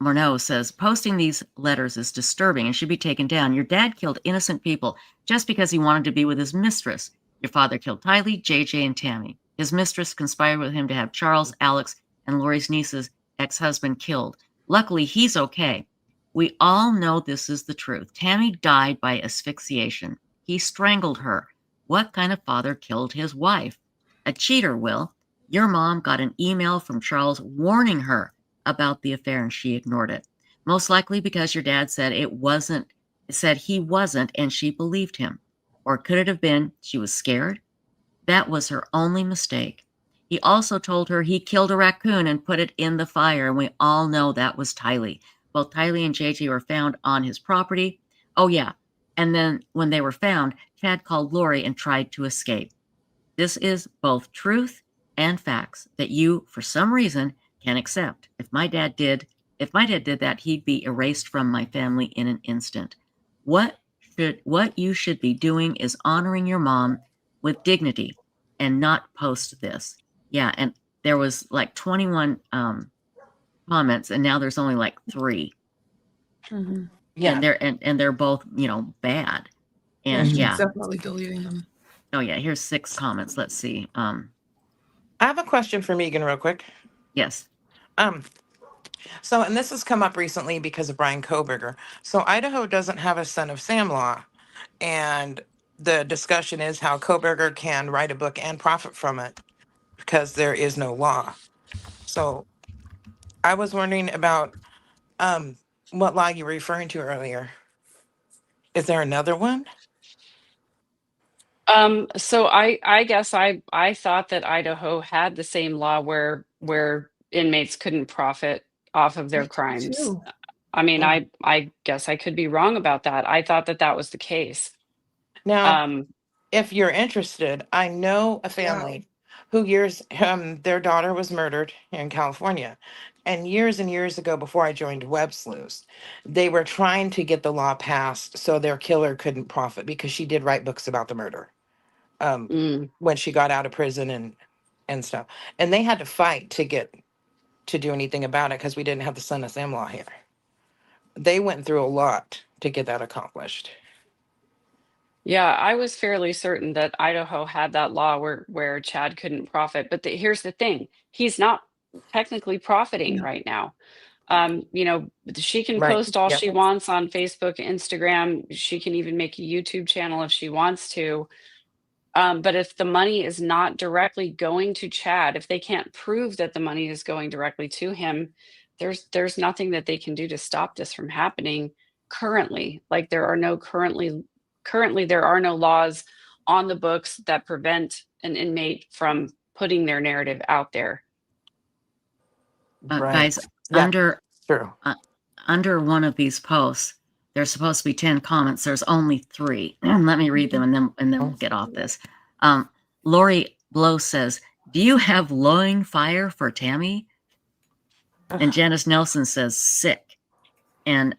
Morneau says, posting these letters is disturbing and should be taken down. Your dad killed innocent people just because he wanted to be with his mistress. Your father killed Tylee, JJ, and Tammy. His mistress conspired with him to have Charles, Alex, and Lori's niece's ex-husband killed. Luckily, he's okay. We all know this is the truth. Tammy died by asphyxiation. He strangled her. What kind of father killed his wife? A cheater, Will. Your mom got an email from Charles warning her about the affair and she ignored it. Most likely because your dad said he wasn't, and she believed him. Or could it have been she was scared? That was her only mistake. He also told her he killed a raccoon and put it in the fire, and we all know that was Tylee. Both Tylee and JJ were found on his property. Oh yeah, and then when they were found, Chad called Lori and tried to escape. This is both truth and facts that you, for some reason, can accept. If my dad did that, he'd be erased from my family in an instant. What you should be doing is honoring your mom with dignity and not post this. Yeah, and there was like 21 comments, and now there's only like 3. Mm-hmm. Yeah. And they're both, bad. And She's yeah. definitely deleting them. Oh yeah, here's 6 comments. Let's see. I have a question for Megan real quick. Yes. So, and this has come up recently because of Brian Koberger. So Idaho doesn't have a Son of Sam law. And the discussion is how Koberger can write a book and profit from it because there is no law. So I was wondering about what law you were referring to earlier. Is there another one? So I guess I thought that Idaho had the same law where inmates couldn't profit off of their Me crimes. too. I mean, Mm. I guess I could be wrong about that. I thought that was the case. Now, if you're interested, I know a family who their daughter was murdered in California. And years ago, before I joined Websleuths, they were trying to get the law passed so their killer couldn't profit because she did write books about the murder when she got out of prison and stuff. And they had to fight to get to do anything about it because we didn't have the Son of Sam law here. They went through a lot to get that accomplished. Yeah, I was fairly certain that Idaho had that law where Chad couldn't profit. But here's the thing: he's not technically profiting No. right now. She can Right. post all Yep. she wants on Facebook, Instagram. She can even make a YouTube channel if she wants to. But if the money is not directly going to Chad, if they can't prove that the money is going directly to him, there's nothing that they can do to stop this from happening currently. Like there are no currently there are no laws on the books that prevent an inmate from putting their narrative out there. Right. Guys, Yeah. under True. under one of these posts, there's supposed to be 10 comments. There's only 3. Let me read them, and then we'll get off this. Lori Blow says, "Do you have loin fire for Tammy?" And Janice Nelson says, "Sick." And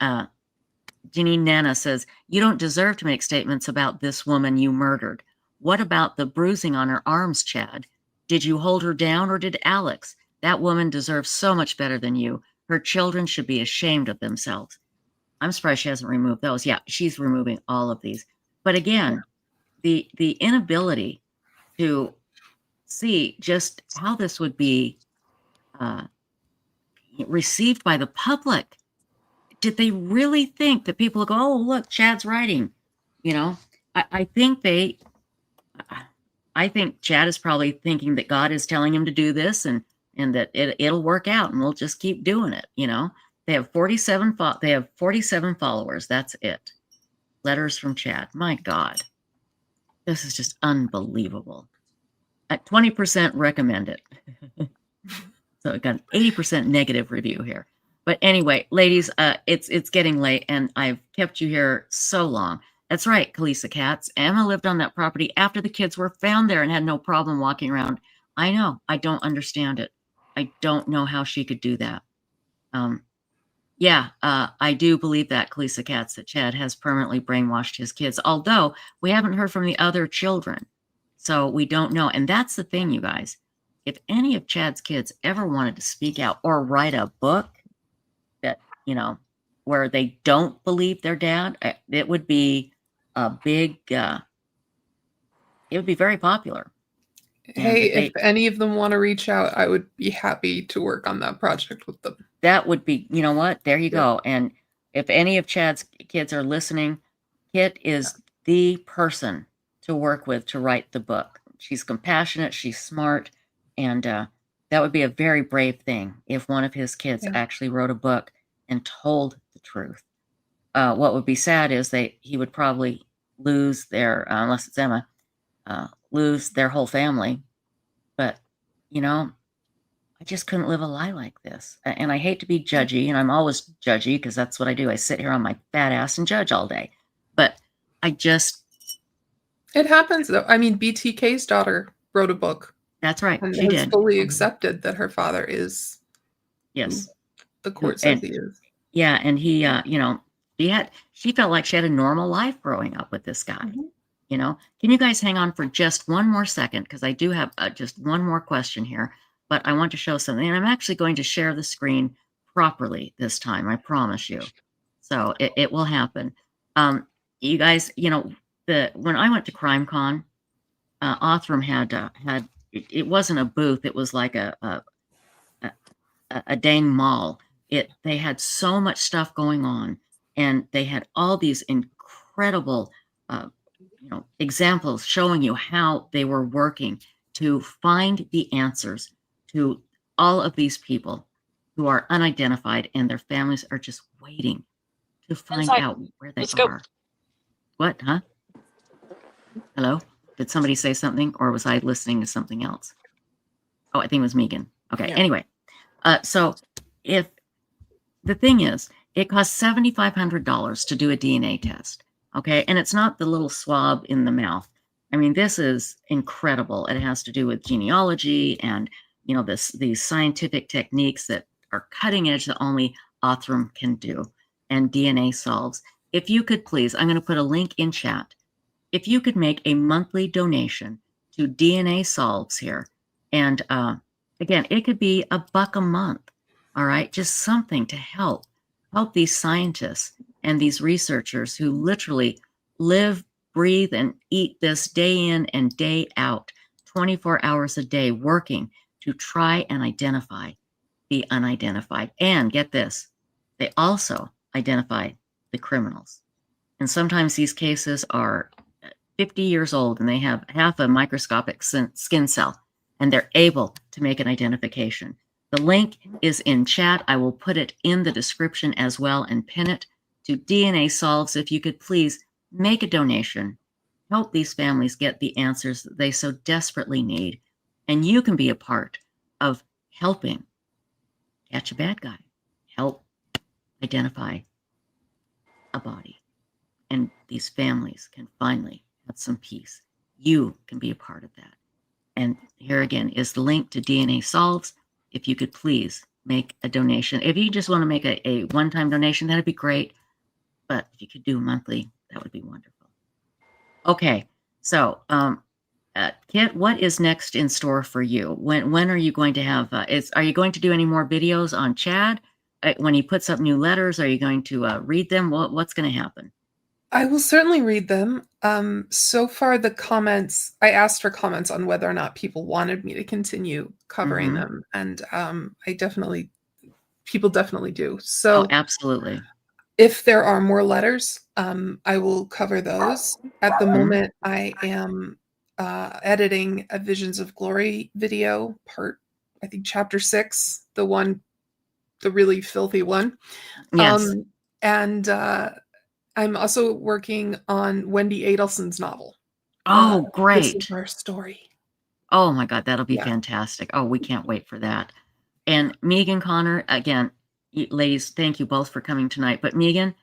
Jeannie Nana says, "You don't deserve to make statements about this woman you murdered. What about the bruising on her arms, Chad? Did you hold her down, or did Alex? That woman deserves so much better than you. Her children should be ashamed of themselves." I'm surprised she hasn't removed those. Yeah, she's removing all of these. But again, the inability to see just how this would be received by the public. Did they really think that people go, "Oh, look, Chad's writing"? I think I think Chad is probably thinking that God is telling him to do this, and that it'll work out, and we'll just keep doing it. They have 47 followers. That's it. Letters from Chad. My God, this is just unbelievable. At 20% recommend it. So it got an 80% negative review here. But anyway, ladies, it's getting late, and I've kept you here so long. That's right, Kalisa Katz. Emma lived on that property after the kids were found there and had no problem walking around. I know. I don't understand it. I don't know how she could do that. I do believe that, Kalisa Katz, that Chad has permanently brainwashed his kids, although we haven't heard from the other children. So we don't know. And that's the thing, you guys. If any of Chad's kids ever wanted to speak out or write a book that, where they don't believe their dad, it would be a big, it would be very popular. Hey, if any of them want to reach out, I would be happy to work on that project with them. That would be, you know what? There you go. And if any of Chad's kids are listening, Kit is the person to work with to write the book. She's compassionate, she's smart, and that would be a very brave thing if one of his kids actually wrote a book and told the truth. What would be sad is he would probably lose their, unless it's Emma, lose their whole family. But, I just couldn't live a lie like this. And I hate to be judgy, and I'm always judgy because that's what I do. I sit here on my fat ass and judge all day. But it happens, though. I mean, BTK's daughter wrote a book. That's right. And she did. Fully accepted that her father is. Yes. The court says he is. Yeah, and he, she felt like she had a normal life growing up with this guy. Can you guys hang on for just one more second? Because I do have just one more question here, but I want to show something. And I'm actually going to share the screen properly this time. I promise you. So it will happen. You guys, when I went to CrimeCon, Othram had it wasn't a booth. It was like a dang mall. They had so much stuff going on, and they had all these incredible examples showing you how they were working to find the answers to all of these people who are unidentified, and their families are just waiting to find out where they are. What, huh? Hello? Did somebody say something, or was I listening to something else? Oh, I think it was Megan. Okay, Anyway. So if the thing is, it costs $7,500 to do a DNA test. Okay. And it's not the little swab in the mouth. I mean, this is incredible. It has to do with genealogy and, these scientific techniques that are cutting edge that only Othram can do, and DNA solves. If you could please, I'm going to put a link in chat. If you could make a monthly donation to DNA Solves here, and again, it could be $1 a month. All right. Just something to help these scientists and these researchers who literally live breathe and eat this day in and day out, 24 hours a day, working to try and identify the unidentified. And get this, they also identify the criminals. And sometimes these cases are 50 years old and they have half a microscopic skin cell, and they're able to make an identification. The link is in chat. I will put it in the description as well and pin it to DNA Solves. If you could please make a donation, help these families get the answers that they so desperately need. And you can be a part of helping catch a bad guy, help identify a body, and these families can finally have some peace. You can be a part of that. And here again is the link to DNA Solves. If you could please make a donation. If you just want to make a one-time donation, that'd be great. But if you could do monthly, that would be wonderful. Okay, so Kit, what is next in store for you? When are you going to have? Are you going to do any more videos on Chad? When he puts up new letters, are you going to read them? What's going to happen? I will certainly read them. So far, the comments, I asked for comments on whether or not people wanted me to continue covering them. And people definitely do. So absolutely. If there are more letters, I will cover those. At the moment, I am editing a Visions of Glory video, I think chapter 6, the really filthy one. Yes. And I'm also working on Wendy Adelson's novel. Oh, great. This is our story. Oh my God, that'll be fantastic. Oh, we can't wait for that. And Megan, Connor, again, ladies, thank you both for coming tonight. But Megan,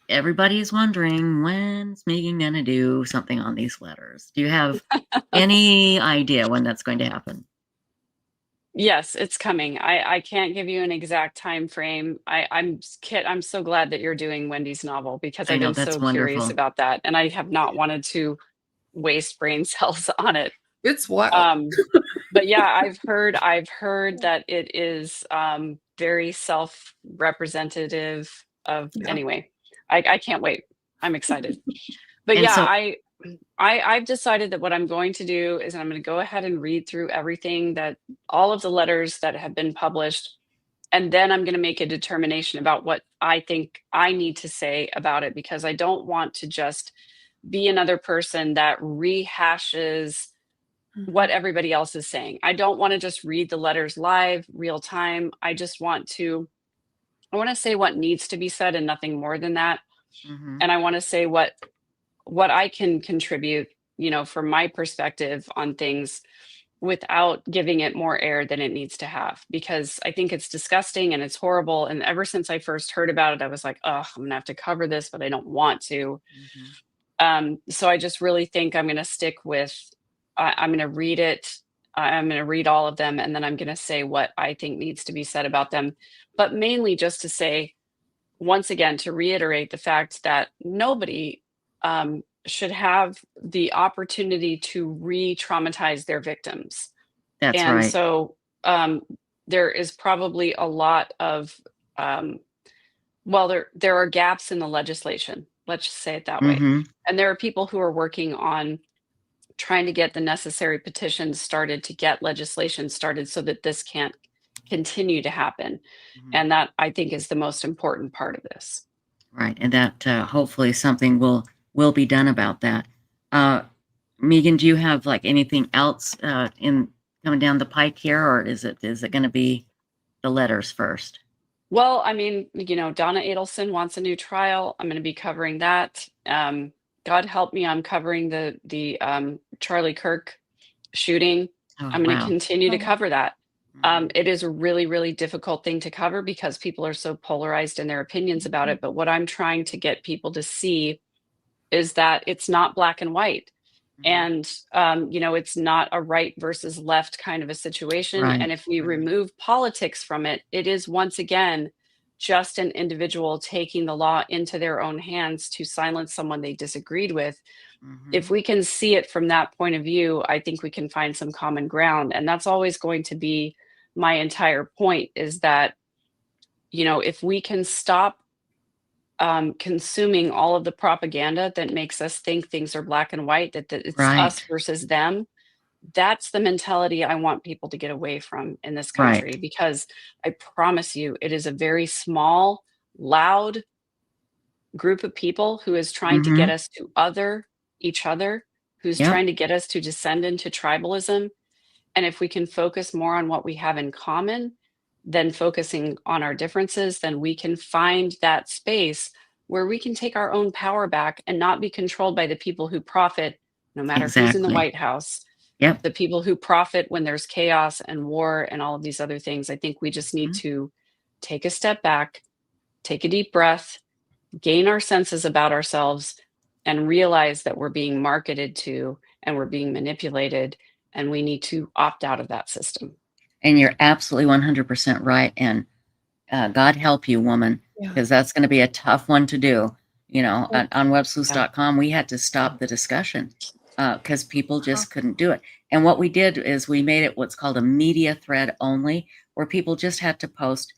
everybody's wondering, when's Megan going to do something on these letters? Do you have any idea when that's going to happen? Yes, it's coming. I can't give you an exact time frame. Kit, I'm so glad that you're doing Wendy's novel, because I've been so curious about that, and I have not wanted to waste brain cells on it. It's wild. But yeah, I've heard that it is very self-representative of anyway. I can't wait. I'm excited. But And I've decided that what I'm going to do is I'm going to go ahead and read through everything, all of the letters that have been published, and then I'm going to make a determination about what I think I need to say about it, because I don't want to just be another person that rehashes what everybody else is saying. I don't want to just read the letters live, real time. I want to say what needs to be said and nothing more than that. And I want to say what I can contribute, from my perspective on things, without giving it more air than it needs to have, because I think it's disgusting and it's horrible. And ever since I first heard about it, I was like, oh, I'm gonna have to cover this, but I don't want to. So I just really think I'm going to stick with, I'm going to read it. I'm going to read all of them, and then I'm going to say what I think needs to be said about them. But mainly just to say, once again, to reiterate the fact that nobody should have the opportunity to re-traumatize their victims. That's and right. So there is probably a lot of, there are gaps in the legislation. Let's just say it that way. And there are people who are working on trying to get the necessary petitions started to get legislation started so that this can't continue to happen. And that, I think, is the most important part of this. Right. And that hopefully something will be done about that. Megan, do you have like anything else in coming down the pike here, or is it going to be the letters first? Well, I mean, Donna Adelson wants a new trial. I'm going to be covering that. God help me, I'm covering the Charlie Kirk shooting. I'm going to continue to cover that. It is a really, really difficult thing to cover because people are so polarized in their opinions about it. But what I'm trying to get people to see is that it's not black and white. And, it's not a right versus left kind of a situation. And if we remove politics from it, it is once again just an individual taking the law into their own hands to silence someone they disagreed with. If we can see it from that point of view, I think we can find some common ground. And that's always going to be my entire point, is that, if we can stop consuming all of the propaganda that makes us think things are black and white, that it's us Right. versus them. That's the mentality I want people to get away from in this Right. country, because I promise you, it is a very small, loud group of people who is trying to get Mm-hmm. us to other each other, who's Yep. trying to get us to descend into tribalism. And if we can focus more on what we have in common than focusing on our differences, then we can find that space where we can take our own power back and not be controlled by the people who profit, no matter who's in the Exactly. White House, Yep. the people who profit when there's chaos and war and all of these other things. I think we just need Mhm. to take a step back, take a deep breath, gain our senses about ourselves, and realize that we're being marketed to and we're being manipulated, and we need to opt out of that system. And you're absolutely 100% right. And God help you, woman, Yeah. because that's going to be a tough one to do. You know, Well, on Yeah. websleuths.com, we had to stop the discussion because people uh-huh. just couldn't do it. And what we did is we made it what's called a media thread only, where people just had to post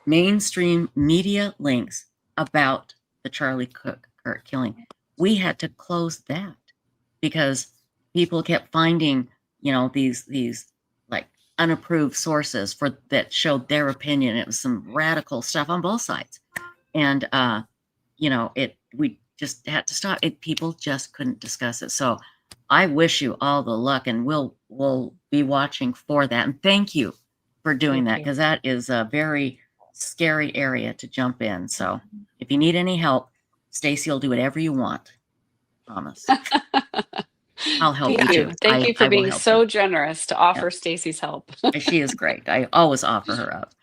mainstream media links about the Charlie Kirk killing. We had to close that because people kept finding, these like unapproved sources for that showed their opinion. It was some radical stuff on both sides. And we just had to stop it. People just couldn't discuss it. So I wish you all the luck, and we'll be watching for that. And thank you for doing that, Thank you. because that is a very scary area to jump in. So if you need any help, Stacy will do whatever you want. Promise. I'll help you Thank too. you. Thank you for I will being help you. so generous to Yeah. offer Stacy's help. She is great. I always offer her up.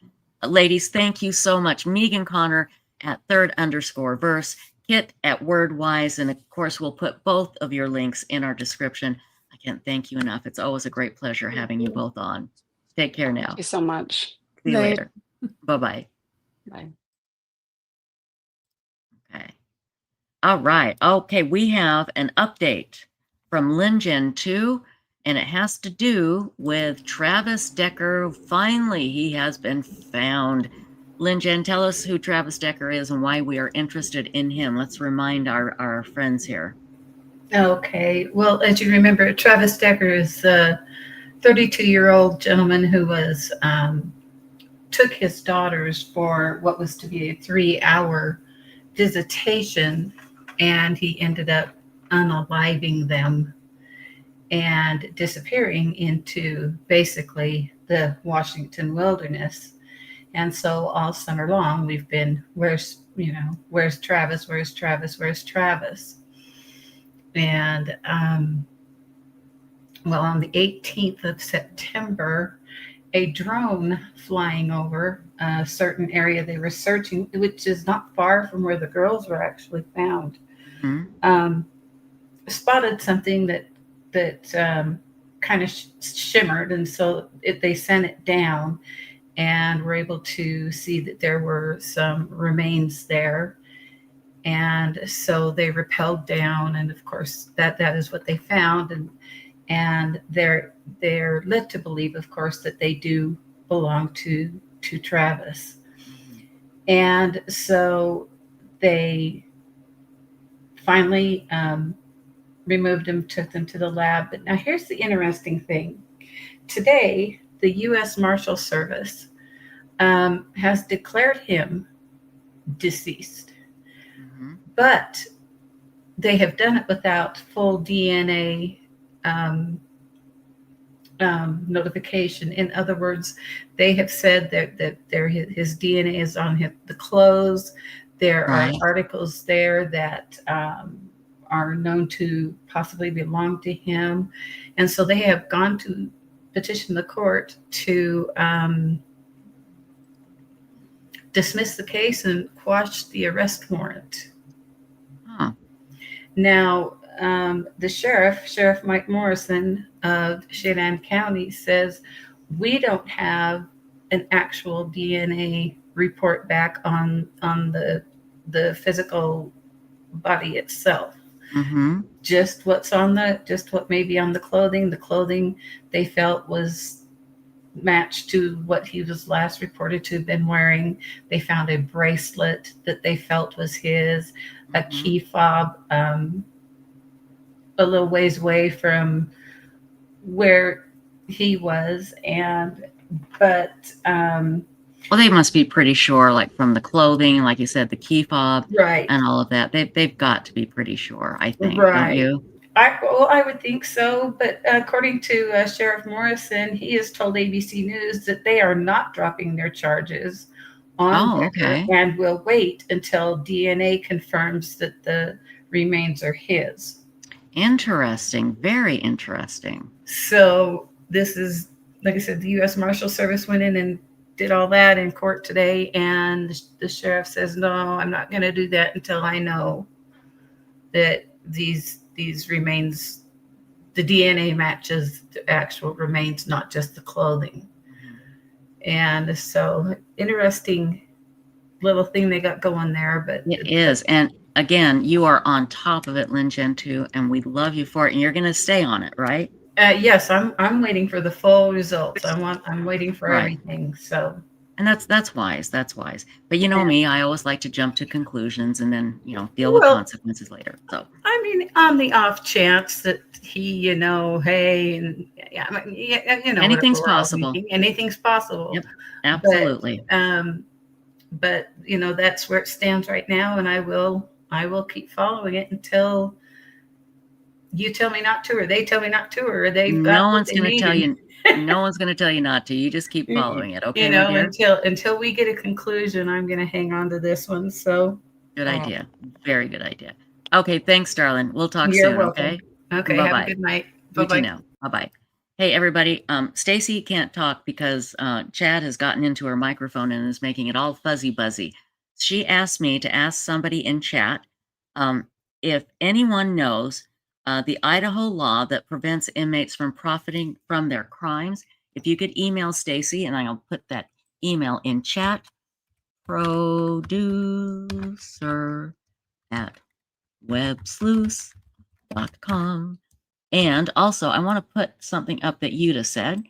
Ladies, thank you so much. Megan Connor at _verse, Kit at Wordwise, and of course, we'll put both of your links in our description. I can't thank you enough. It's always a great pleasure having you both on. Take care Thank now. you so much. See you Night. later. Bye-bye. Bye. Okay. All right. Okay, we have an update from Lingen 2, and it has to do with Travis Decker. Finally, he has been found. Lingen, tell us who Travis Decker is and why we are interested in him. Let's remind our friends here. Okay. Well, as you remember, Travis Decker is a 32-year-old gentleman who was took his daughters for what was to be a 3-hour visitation, and he ended up unaliving them and disappearing into basically the Washington wilderness. And so all summer long, we've been, where's Travis? Where's Travis? Where's Travis? And well, on the 18th of September, a drone flying over a certain area they were searching, which is not far from where the girls were actually found, spotted something that kind of shimmered, and so they sent it down, and were able to see that there were some remains there. And so they rappelled down, and of course that is what they found, and they're led to believe, of course, that they do belong to Travis. And so they finally removed him, took them to the lab. But now here's the interesting thing. Today, the U.S. Marshal Service has declared him deceased. But they have done it without full DNA notification. In other words, they have said that his DNA is on the clothes. There are articles there that are known to possibly belong to him. And so they have gone to petition the court to dismiss the case and quash the arrest warrant. Now, the Sheriff Mike Morrison of Chelan County says, we don't have an actual DNA report back on the physical body itself. Just what may be on the clothing. The clothing they felt was matched to what he was last reported to have been wearing. They found a bracelet that they felt was his, a key fob a little ways away from where he was, but Well, they must be pretty sure, like from the clothing, like you said, the key fob right, and all of that. They've got to be pretty sure, I think, don't right. you? I would think so, but according to Sheriff Morrison, he has told ABC News that they are not dropping their charges on Oh, Becker okay. and will wait until DNA confirms that the remains are his. Interesting. Very interesting. So this is, like I said, the U.S. Marshal Service went in and did all that in court today, and the sheriff says, no, I'm not going to do that until I know that these remains, the DNA matches the actual remains, not just the clothing. And so interesting little thing they got going there. But It is. And again, you are on top of it, Lin Gen 2, and we love you for it. And you're going to stay on it, right? yes, I'm waiting for the full results. I'm waiting for Right. everything. So, and that's wise. That's wise. But you know me, I always like to jump to conclusions and then, deal with consequences later. So I mean, on the off chance that he, hey, and anything's possible. Anything's possible. Yep, absolutely. But that's where it stands right now, and I will keep following it until you tell me not to, or they tell me not to, or they've got no what one's they going to tell need. you. No one's going to tell you not to. You just keep following it, okay, my dear? Until we get a conclusion, I'm going to hang on to this one. So good idea. Very good idea. Okay, thanks, darling. We'll talk you're soon. welcome. Okay. Okay. Bye-bye. Have a good night. You Bye-bye. too now. Bye-bye. Hey, everybody. Stacy can't talk because Chad has gotten into her microphone and is making it all fuzzy buzzy. She asked me to ask somebody in chat if anyone knows the Idaho law that prevents inmates from profiting from their crimes. If you could email Stacy, and I'll put that email in chat, producer@websleuths.com. And also, I want to put something up that Yuta said.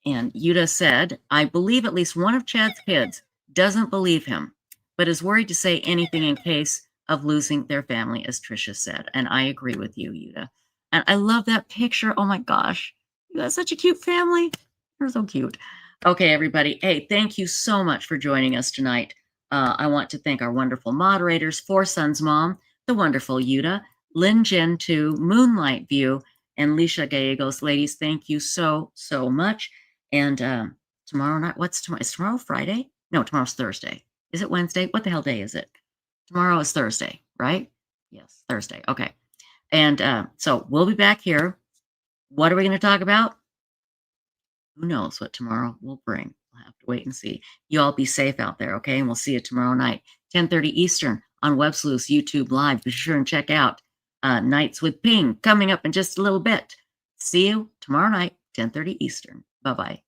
And Yuta said, I believe at least one of Chad's kids doesn't believe him, but is worried to say anything in case of losing their family, as Trisha said. And I agree with you, Yuta. And I love that picture. Oh my gosh, you got such a cute family. You're so cute. Okay, everybody. Hey, thank you so much for joining us tonight. I want to thank our wonderful moderators, Four Sons Mom, the wonderful Yuta, Lin Gen 2, Moonlight View, and Leisha Gallegos. Ladies, thank you so, so much. And tomorrow night, what's tomorrow? Is tomorrow Friday? No, tomorrow's Thursday. Is it Wednesday? What the hell day is it? Tomorrow is Thursday, right? Yes, Thursday. Okay. And so we'll be back here. What are we going to talk about? Who knows what tomorrow will bring? We'll have to wait and see. You all be safe out there, okay? And we'll see you tomorrow night, 10:30 Eastern on Websleuths YouTube Live. Be sure and check out Nights with Ping coming up in just a little bit. See you tomorrow night, 10:30 Eastern. Bye-bye.